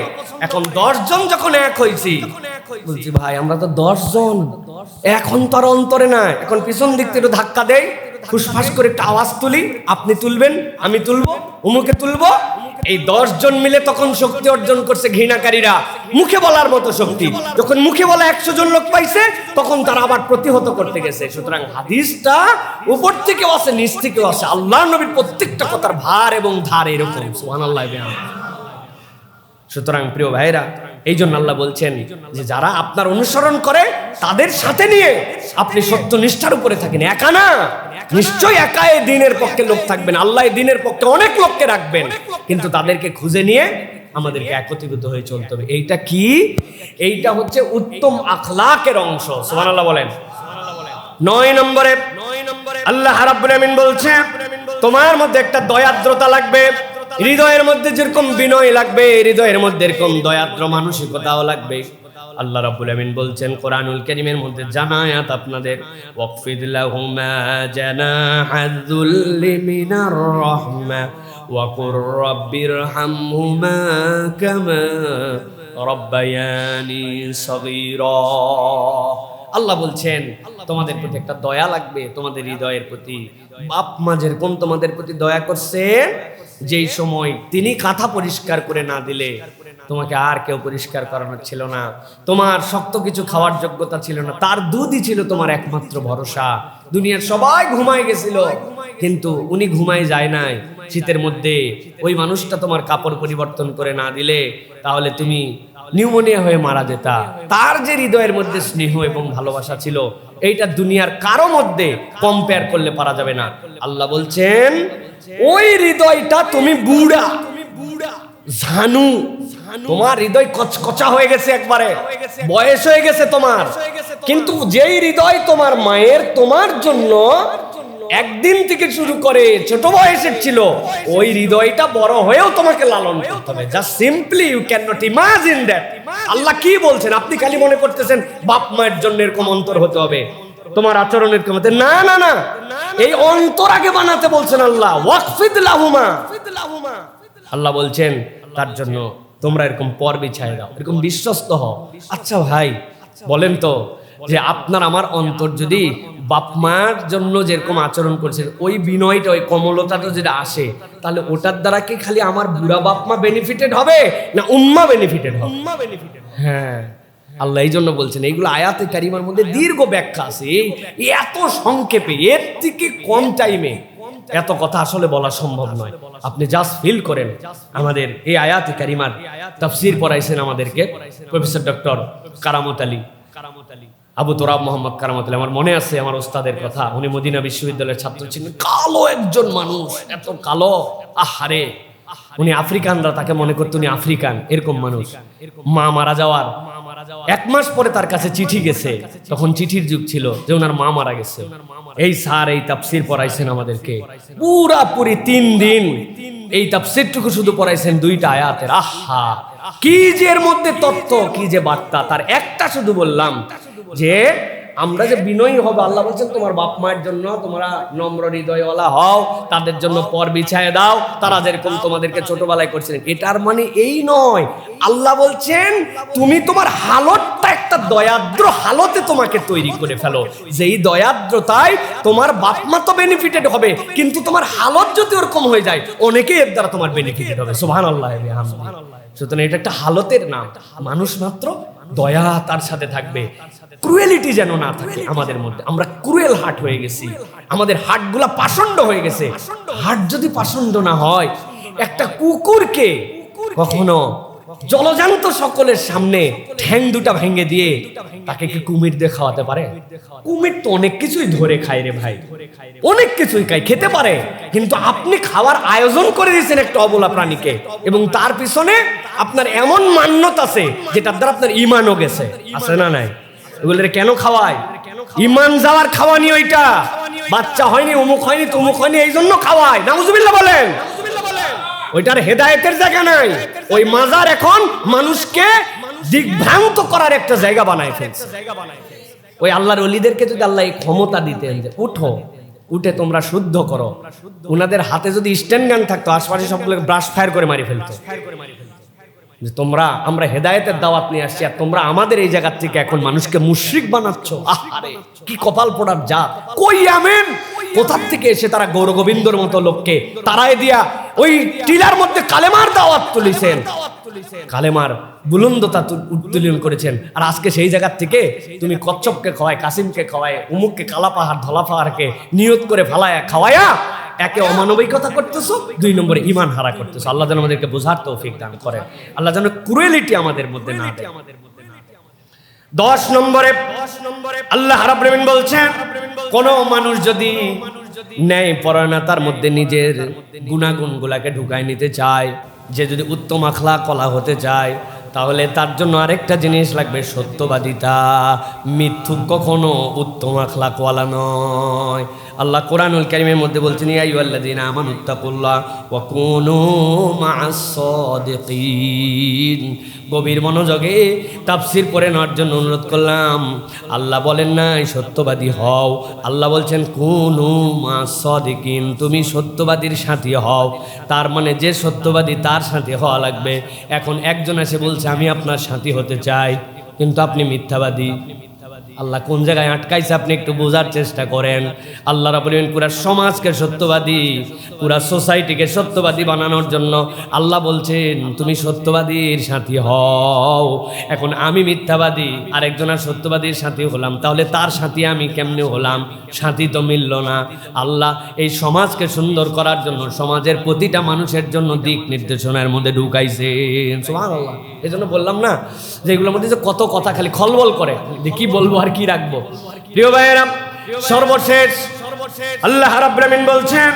এখন 10 জন যখন এক হয়েছি, বলছি ভাই আমরা তো 10 জন, এখন তো আর অন্তরে না, এখন পিছন দিক থেকে একটু ধাক্কা দেই, ফুসফাস করে একটা আওয়াজ তুলি, আপনি তুলবেন, আমি তুলবো, অমুকে তুলবো। এই 10 জন মিলে তখন শক্তি অর্জন করছে ঘৃণাকারীরা, মুখে বলার মতো শক্তি। যখন মুখে বলা 100 জন লোক পাইছে, তখন তারা আবার প্রতিহত করতে গেছে। সুতরাং হাদিসটা উপর থেকেও আছে, নিচ থেকেও আছে। আল্লাহ নবীর প্রত্যেকটা কথার ভার এবং ধার এরকম, সুবহানাল্লাহ। সুতরাং প্রিয় ভাইরা, এই জন্য আল্লাহ বলছেন যে যারা আপনার অনুসরণ করে তাদের সাথে নিয়ে আপনি সত্য নিষ্ঠার উপরে থাকেন, একা না। নিশ্চয়ই একা এই দ্বীনের পক্ষে লোক থাকবেন, আল্লাহ এই দ্বীনের পক্ষে অনেক লোককে রাখবেন, কিন্তু তাদেরকে খুঁজে নিয়ে আমাদেরকে একত্রিত হয়ে চলতে হবে। এইটা কি? এইটা হচ্ছে উত্তম আখলাকের অংশ। সুবহানাল্লাহ বলেন। 9 নম্বরে আল্লাহ রাব্বুল আমিন বলছে তোমার মধ্যে একটা দয়াদ্রতা লাগবে, হৃদয়ের মধ্যে যেরকম বিনয় লাগবে, হৃদয়ের মধ্যে এরকম দয়াদ্র মানসিকতাও লাগবে। আল্লাহ রাব্বুল আমিন বলছেন কোরআনুল কারীমের মধ্যে, জানায়াত আপনাদের, ওয়াকফিদ লাহুমা জানাহাযুল্লি মিনার রাহমা ওয়া কুর রাব্বিরহামহুমা কামা রাব্বায়ানি সগীরা। আল্লাহ বলছেন তোমাদের প্রতি একটা দয়া লাগবে, তোমাদের হৃদয়ের প্রতি। বাপ মা যেরকম তোমাদের প্রতি দয়া করছে, যেই সময় তিনি কাঁথা পরিষ্কার করে না দিলে তোমাকে আর কেউ পরিষ্কার করানো ছিল না, তোমার শক্ত কিছু খাওয়ার যোগ্যতা ছিল না, তার দুধই ছিল তোমার একমাত্র ভরসা। দুনিয়ার সবাই ঘুমায় গেছিল, কিন্তু উনি ঘুমায় যায় নাই। শীতের মধ্যে ওই মানুষটা তোমার কাপড় পরিবর্তন করে না দিলে তাহলে তুমি নিউমোনিয়া হয়ে মারা যেতা। তার যে হৃদয়ের মধ্যে স্নেহ এবং ভালোবাসা ছিল, এইটা দুনিয়ার কারো মধ্যে কম্পেয়ার করলে পারা যাবে না। আল্লাহ বলছেন ওই হৃদয়টা তুমি বুড়া জানু, তোমার হৃদয় কচকচা হয়ে গেছে, একবারে বয়স হয়ে গেছে তোমার, কিন্তু যেই হৃদয় তোমার মায়ের তোমার জন্য একদিন থেকে শুরু করে ছোট বয়সের ছিল, ওই হৃদয়টা বড় হয়েও তোমাকে লালন করতে হবে। Just simply you can not imagine that. Allah কি বলছেন? আপনি খালি মনে করতেছেন বাপ মায়ের জন্য এরকম অন্তর হতে হবে, তোমার আচরণের ক্ষমতা। না না না, এই অন্তর আগে বানাতে বলছেন আল্লাহ। ওয়াকফিদ লাহুমা, আল্লাহ বলছেন তার জন্য তোমরা এরকম পর বিছায় দাও, এরকম বিশ্বস্ত হও। আচ্ছা ভাই বলেন তো, যে আপনার আমার অন্তর যদি বাপ মার জন্য যেরকম আচরণ করছেন, ওই বিনয়টা, ওই কমলতাটা যেটা আসে, তাহলে ওটার দ্বারা কি খালি আমার বুড়া বাপ মা বেনিফিটেড হবে, না উম্মাহ বেনিফিটেড হবে? হ্যাঁ, আল্লাহ এই জন্য বলছেন। এইগুলো আয়াতে কারিমার মধ্যে দীর্ঘ ব্যাখ্যা আছে, এত সংক্ষেপে, এর থেকে কম টাইমে এত কথা আসলে বলা সম্ভব নয়। আপনি জাস্ট ফিল করেন। আমাদের এই আয়াতে কারিমার তাফসীর পড়াইছেন আমাদেরকে প্রফেসর ডক্টর কারামত আলী, আবু তোরাব মোহাম্মদ কারামত আলী। আমার মনে আছে আমার ওস্তাদের কথা, উনি মদিনা বিশ্ববিদ্যালয়ের ছাত্র ছিলেন, কালো একজন মানুষ, এত কালো, আহারে। উনি আফ্রিকানরা তাকে মনে করতো উনি আফ্রিকান, এরকম মানুষ। মা মারা যাওয়ার 1 মাস পরে তার কাছে চিঠি গেছে, তখন চিঠির যুগ ছিল, যে ওনার মা মারা গেছে। এই স্যার এই তাফসীর পড়াইছেন আমাদেরকে পুরাপুরি 3 দিন। এই তাফসীরটুকু শুধু পড়াইছেন 2টা আয়াতের। আহা, কি যে এর মধ্যে তত্ত্ব, কি যে বার্তা! তার একটা শুধু বললাম যে আমরা যে বিনয়ী হব, আল্লাহ বলছেন তোমার বাপ মায়ের জন্য তোমরা নম্র হৃদয়ওয়ালা হও, তাদের জন্য পর বিছায় দাও, তারা যেরকম তোমাদেরকে ছোটবেলায় করছিলেন। এটার মানে এই নয়, আল্লাহ বলছেন তুমি তোমার হালতটা একটা দয়াদ্র হালতে তোমাকে তৈরি করে ফেলো, যেই দয়াদ্রতায় তোমার বাপ মা তো বেনিফিটেড হবে, কিন্তু তোমার হালত যদি ওরকম হয়ে যায়, অনেকেই এর দ্বারা তোমার বেনিফিটেড হবে। সুবহানাল্লাহ। সুতরাং এটা একটা হালতের নাম। মানুষ মাত্র দয়া তার সাথে থাকবে, ক্রুয়েলিটি যেন না থাকে আমাদের মধ্যে। আমরা ক্রুয়েল হার্ট হয়ে গেছি, আমাদের হার্টগুলা পাষণ্ড হয়ে গেছে। হার্ট যদি পাষণ্ড না হয়, একটা কুকুরকে কখনো জলজান্ত সকলের সামনে ঠ্যাং 2টা ভেঙে দিয়ে তাকে কি কুমির দিয়ে খাওয়াতে পারে? কুমির তো অনেক কিছুই ধরে খায় রে ভাই, অনেক কিছুই খায়, খেতে পারে, কিন্তু আপনি খাওয়ার আয়োজন করে দিয়েছেন একটা অবলা প্রাণীকে, এবং তার পিছনে আপনার এমন মান্যত আছে যেটার দ্বারা আপনার ঈমানও গেছে। আছে না নাই? এগুলোরে কেন খাওয়ায়? ঈমান যাওয়ার খাওয়ানি ওইটা। বাচ্চা হয়নি, অমুক হয়নি, তমুক হয়নি, এই জন্য খাওয়ায়। নাউজুবিল্লাহ বলেন। ওইটার হেদায়েতের জায়গা নাই। ওই মাজার এখন মানুষকে দিগ্ভ্রান্ত করার একটা জায়গা বানায় ফেলছে। ওই আল্লাহর ওলিদেরকে যদি আল্লাহ এই ক্ষমতা দিতেন যে উঠো, উঠে তোমরা শুদ্ধ করো। উনাদের হাতে যদি স্ট্যান্ড গান থাকতো আশপাশে সবগুলোকে ব্রাশ ফায়ার করে মারি ফেলতো, যে তোমরা, আমরা হেদায়েতের দাওয়াত নিয়ে আসছি আর তোমরা আমাদের এই জায়গা থেকে এখন মানুষকে মুশরিক বানাচ্ছ। আহারে কি কপাল পোড়ার জাত! কই আমেন কোথার থেকে এসে তারা গৌর গোবিন্দর মতো লোককে তারাই দিয়া ওই টিলার মধ্যে কালেমার দাওয়াত তুলিছেন, কালেমার বুলন্দতা উত্তোলন করেছেন। আর আজকে সেই জায়গার থেকে তুমি কচ্ছপকে খাওয়ায়, কাসিমকে খাওয়ায়, উমুককে কালা পাহাড় ধলা পাহাড়কে নিয়ত করে ফালায়া খাওয়ায়া একে অমানবিকতা করতেছো, 2 নম্বরে ঈমান হারা করতেছো। আল্লাহ যেন আমাদেরকে বোঝার তৌফিক দান করেন, আল্লাহ যেন ক্রুয়েলিটি আমাদের মধ্যে না দেয়। 10 নম্বরে আল্লাহ রাব্বুল আলামিন বলছেন, কোন মানুষ যদি ন্যায় পরায়ণতার মধ্যে নিজের গুণাগুণগুলাকে ঢুকায় নিতে চায়, যে যদি উত্তম আখলাক কলা হতে চায়, তাহলে তার জন্য আরেকটা জিনিস লাগবে, সত্যবাদিতা। মিথ্যুক কখনো উত্তম আখলাকওয়ালা নয়। আল্লাহ কোরআনুল কারীমের মধ্যে বলছেন, ইয়া আইয়ুহাল্লাযীনা আমানুত্তাকুল্লাহ ওয়া কুনু মা'আস সাদিকিন। গভীর মনোযোগে তাফসীর করে নেওয়ার জন্য অনুরোধ করলাম। আল্লাহ বলেন নাই সত্যবাদী হও, আল্লাহ বলছেন কুনু মা'আস সাদিকিন, তুমি সত্যবাদীর সাথী হও। তার মানে যে সত্যবাদী তার সাথী হওয়া লাগবে। এখন একজন এসে বলছে আমি আপনার সাথী হতে চাই, কিন্তু আপনি মিথ্যাবাদী। আল্লাহ কোন জায়গায় আটকাইছে আপনি একটু বোঝার চেষ্টা করেন। আল্লাহ রাব্বুল আলামিন পুরা সমাজকে সত্যবাদী, পুরা সোসাইটিকে সত্যবাদী বানানোর জন্য আল্লাহ বলছেন তুমি সত্যবাদীর সাথী হও। এখন আমি মিথ্যাবাদী, আরেকজনের সত্যবাদীর সাথী হলাম, তাহলে তার সাথী আমি কেমনে হলাম? সাথী তো মিলল না। আল্লাহ এই সমাজকে সুন্দর করার জন্য সমাজের প্রতিটা মানুষের জন্য দিক নির্দেশনার মধ্যে ঢুকাইছেন। সুবহানাল্লাহ। এই জন্য বললাম না যে এগুলোর মধ্যে যে কত কথা খালি খলবল করে, যে কি বলবো আর কি রাখবো। প্রিয় ভাইয়েরা, সর্বশেষ আল্লাহ রাব্বুল আলামিন বলছেন,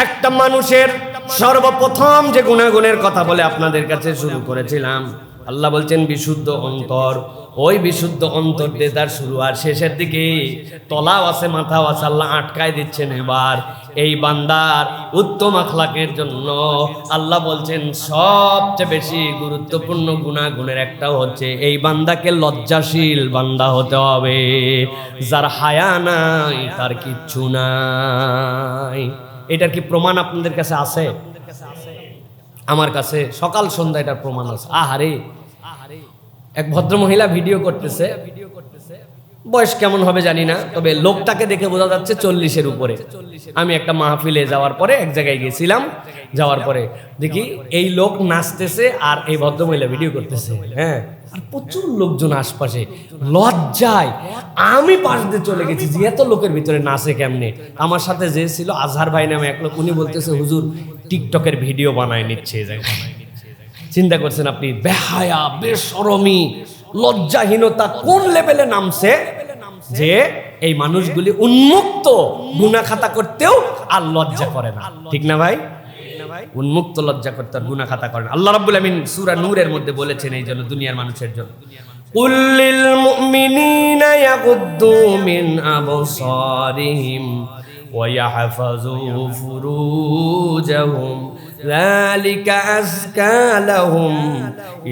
একটা মানুষের সর্বপ্রথম যে গুণাগুণের কথা বলে আপনাদের কাছে শুরু করেছিলাম, আল্লাহ বলছেন বিশুদ্ধ অন্তর। ওই বিশুদ্ধ অন্তর দিয়ে তার শুরু, আর শেষের দিকে তলাও আছে মাথাও আছে। আল্লাহ আটকায় দিচ্ছেন। এবার এই বান্দার উত্তম আখলাকের জন্য আল্লাহ বলছেন সবচেয়ে বেশি গুরুত্বপূর্ণ গুণাগুণের একটা হচ্ছে এই বান্দাকে লজ্জাশীল বান্দা হতে হবে। যার হায়া নাই তার কিচ্ছু নাই। এটার কি প্রমাণ আপনাদের কাছে আছে? আমার কাছে সকাল সন্ধ্যা এটার প্রমাণ আছে। আহারে, এক ভদ্র মহিলা ভিডিও করতেছে, বয়স কেমন হবে জানি না, তবে লোকটাকে দেখে বোঝা যাচ্ছে 40-এর উপরে। আমি একটা মাহফিলে যাওয়ার পরে এক জায়গায় গেছিলাম, যাওয়ার পরে দেখি এই লোক নাচতেছে আর এই ভদ্র মহিলা ভিডিও করতেছে। হ্যাঁ, আর প্রচুর লোকজন আশপাশে। লজ্জায় আমি পাশ দিয়ে চলে গেছি যে এত লোকের ভিতরে নাচে কেমনে। আমার সাথে যে ছিল আজহার ভাই নামে এক লোক, উনি বলতেছে হুজুর টিকটকের ভিডিও বানায় নিচ্ছে এই জায়গায়। চিন্তা করছেন আপনি, বেহায়া, বেশরমি, লজ্জাহীনতা কোন লেভেলে নামছে, যে এই মানুষগুলি উন্মুক্ত গুনাহ খাতা করতেও আর লজ্জা করে না। ঠিক না ভাই? উন্মুক্ত লজ্জা করতে আর গুনাহ খাতা করে না। আল্লাহ রাব্বুল আমিন সূরা নূরের মধ্যে বলেছেন এই জন্য দুনিয়ার মানুষের জন্য, কুল লিল মুমিনিনা ইয়াগুদ্দু মিন আবসারিহিম ওয়া ইয়াহফাযু ফুরুজাহুম যালিকা আযকা লাহুম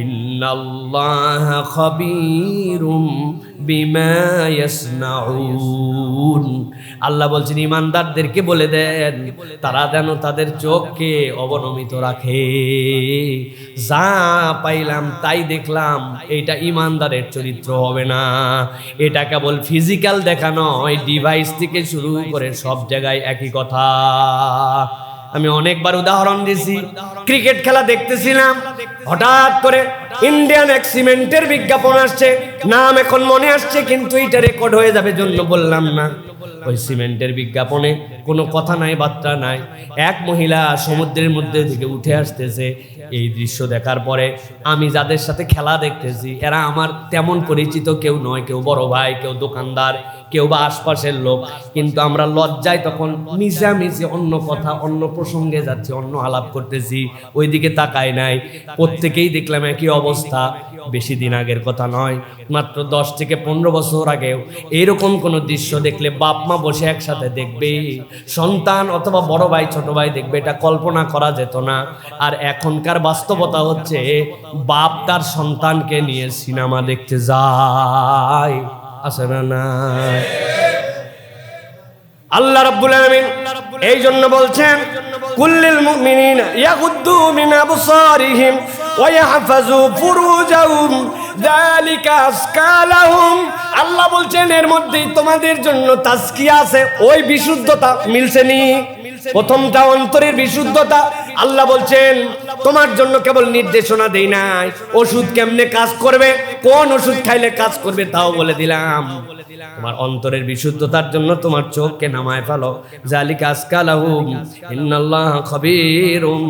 ইন্নাল্লাহা খাবীরুম বিমা ইয়াসনাউন। আল্লাহ বলছেন ইমানদারদেরকে বলে দেন তারা যেন তাদের চোখকে অবনমিত রাখে। যা পাইলাম তাই দেখলাম, এটা ইমানদারের চরিত্র হবে না। এটা কেবল ফিজিক্যাল দেখা নয়, ডিভাইস থেকে শুরু করে সব জায়গায় একই কথা। আমি অনেকবার উদাহরণ দিয়েছি। ক্রিকেট খেলা দেখতেছিলাম, হঠাৎ করে ইন্ডিয়ান এক সিমেন্টের বিজ্ঞাপন আসছে, নাম এখন মনে আসছে কিন্তু এটা রেকর্ড হয়ে যাবে জন্য বললাম না। ওই সিমেন্টের বিজ্ঞাপনে কোনো কথা নাই, বার্তা নাই। এক মহিলা সমুদ্রের মধ্যে থেকে উঠে আসতেছে। এই দৃশ্য দেখার পরে আমি যাদের সাথে খেলা দেখতেছি এরা আমার তেমন পরিচিত কেউ নয়, কেউ বড় ভাই, কেউ দোকানদার, কেউ বা আশপাশের লোক, কিন্তু আমরা লজ্জায় তখন মিশামিশি অন্য কথা, অন্য প্রসঙ্গে যাচ্ছি, অন্য আলাপ করতেছি, ওইদিকে তাকাই নাই। প্রত্যেকেই দেখলাম একই অবস্থা। বেশি দিন আগের কথা নয়, মাত্র 10 থেকে 15 বছর আগেও এইরকম কোনো দৃশ্য দেখলে বাপ মা বসে একসাথে দেখবে, সন্তান অথবা বড় ভাই ছোট ভাই দেখবে, এটা কল্পনা করা যেত না। আর এখনকার বাস্তবতা হচ্ছে বাপ তার সন্তানকে নিয়ে সিনেমা দেখতে যায়, আছে না? আল্লাহ রাব্বুল আলামিন এই জন্য বলছেন কুল্লিল মুমিনিনা ইয়াগুদ্দু মিন আবসারিহিম ওয়া ইয়াহফাজু ফুরুজাহুম যালিকা আযকা লাহুম। আল্লাহ বলছেন এর মধ্যেই তোমাদের জন্য তাজকিয়া আছে, ওই বিশুদ্ধতা মিলছে নি। প্রথমটা অন্তরের বিশুদ্ধতা। আল্লাহ বলছেন তোমার জন্য কেবল নির্দেশনা দেই নাই, ওষুধ কেমনে কাজ করবে, কোন ওষুধ খাইলে কাজ করবে তাও বলে দিলাম। তোমার অন্তরের বিশুদ্ধতার জন্য তোমার চোখকে নামায় ফেলো। যালিকা আযকা লাহুম ইন্নাল্লাহা খাবীরুম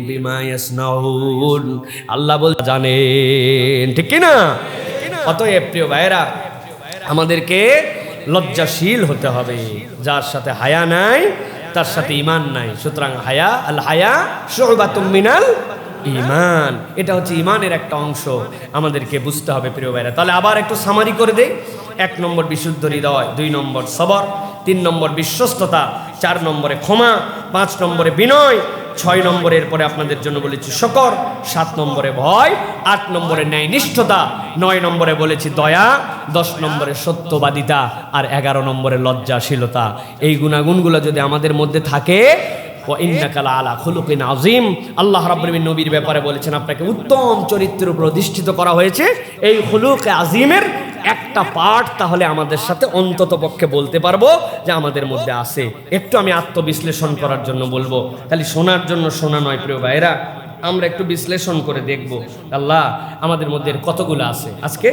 বিমা ইয়াসনাউন। আল্লাহ বলে জানেন, ঠিক কি না? অতএব প্রিয় ভাইরা, আমাদেরকে লজ্জাশীল হতে হবে। যার সাথে হায়া নাই তার সাথে ঈমান নাই। সুতরাং হায়া, আল হায়া শুবাতুম মিনাল ঈমান, এটা হচ্ছে ঈমানের একটা অংশ, আমাদেরকে বুঝতে হবে প্রিয় ভাইরা। তাহলে আবার একটু সামারি করে দেই। 1 নম্বর বিশুদ্ধ হৃদয়, 2 নম্বর সবর, 3 নম্বর বিশ্বস্ততা, 4 নম্বরে ক্ষমা, 5 নম্বরে বিনয়, 6 নম্বরের পরে আপনাদের জন্য বলেছি শকর, 7 নম্বরে ভয়, 8 নম্বরে ন্যায়নিষ্ঠতা, 9 নম্বরে বলেছি দয়া, 10 নম্বরে সত্যবাদিতা, আর 11 নম্বরে লজ্জাশীলতা। এই গুণাগুণগুলো যদি আমাদের মধ্যে থাকে, ওয়া ইন্নাকা লাআলা খুলুকিন আযীম। আল্লাহ রাব্বুল আলামিন নবীর ব্যাপারে বলেছেন আপনাকে উত্তম চরিত্রের উপর অধিষ্ঠিত করা হয়েছে। এই খুলুকে আযীমের একটা পার্ট তাহলে আমাদের সাথে অন্তত পক্ষে বলতে পারবো যে আমাদের মধ্যে আছে। একটু আমি আত্মবিশ্লেষণ করার জন্য বলবো, খালি শোনার জন্য শোনা নয় প্রিয় ভাইরা, আমরা একটু বিশ্লেষণ করে দেখব আল্লাহ আমাদের মধ্যে কতগুলো আছে। আজকে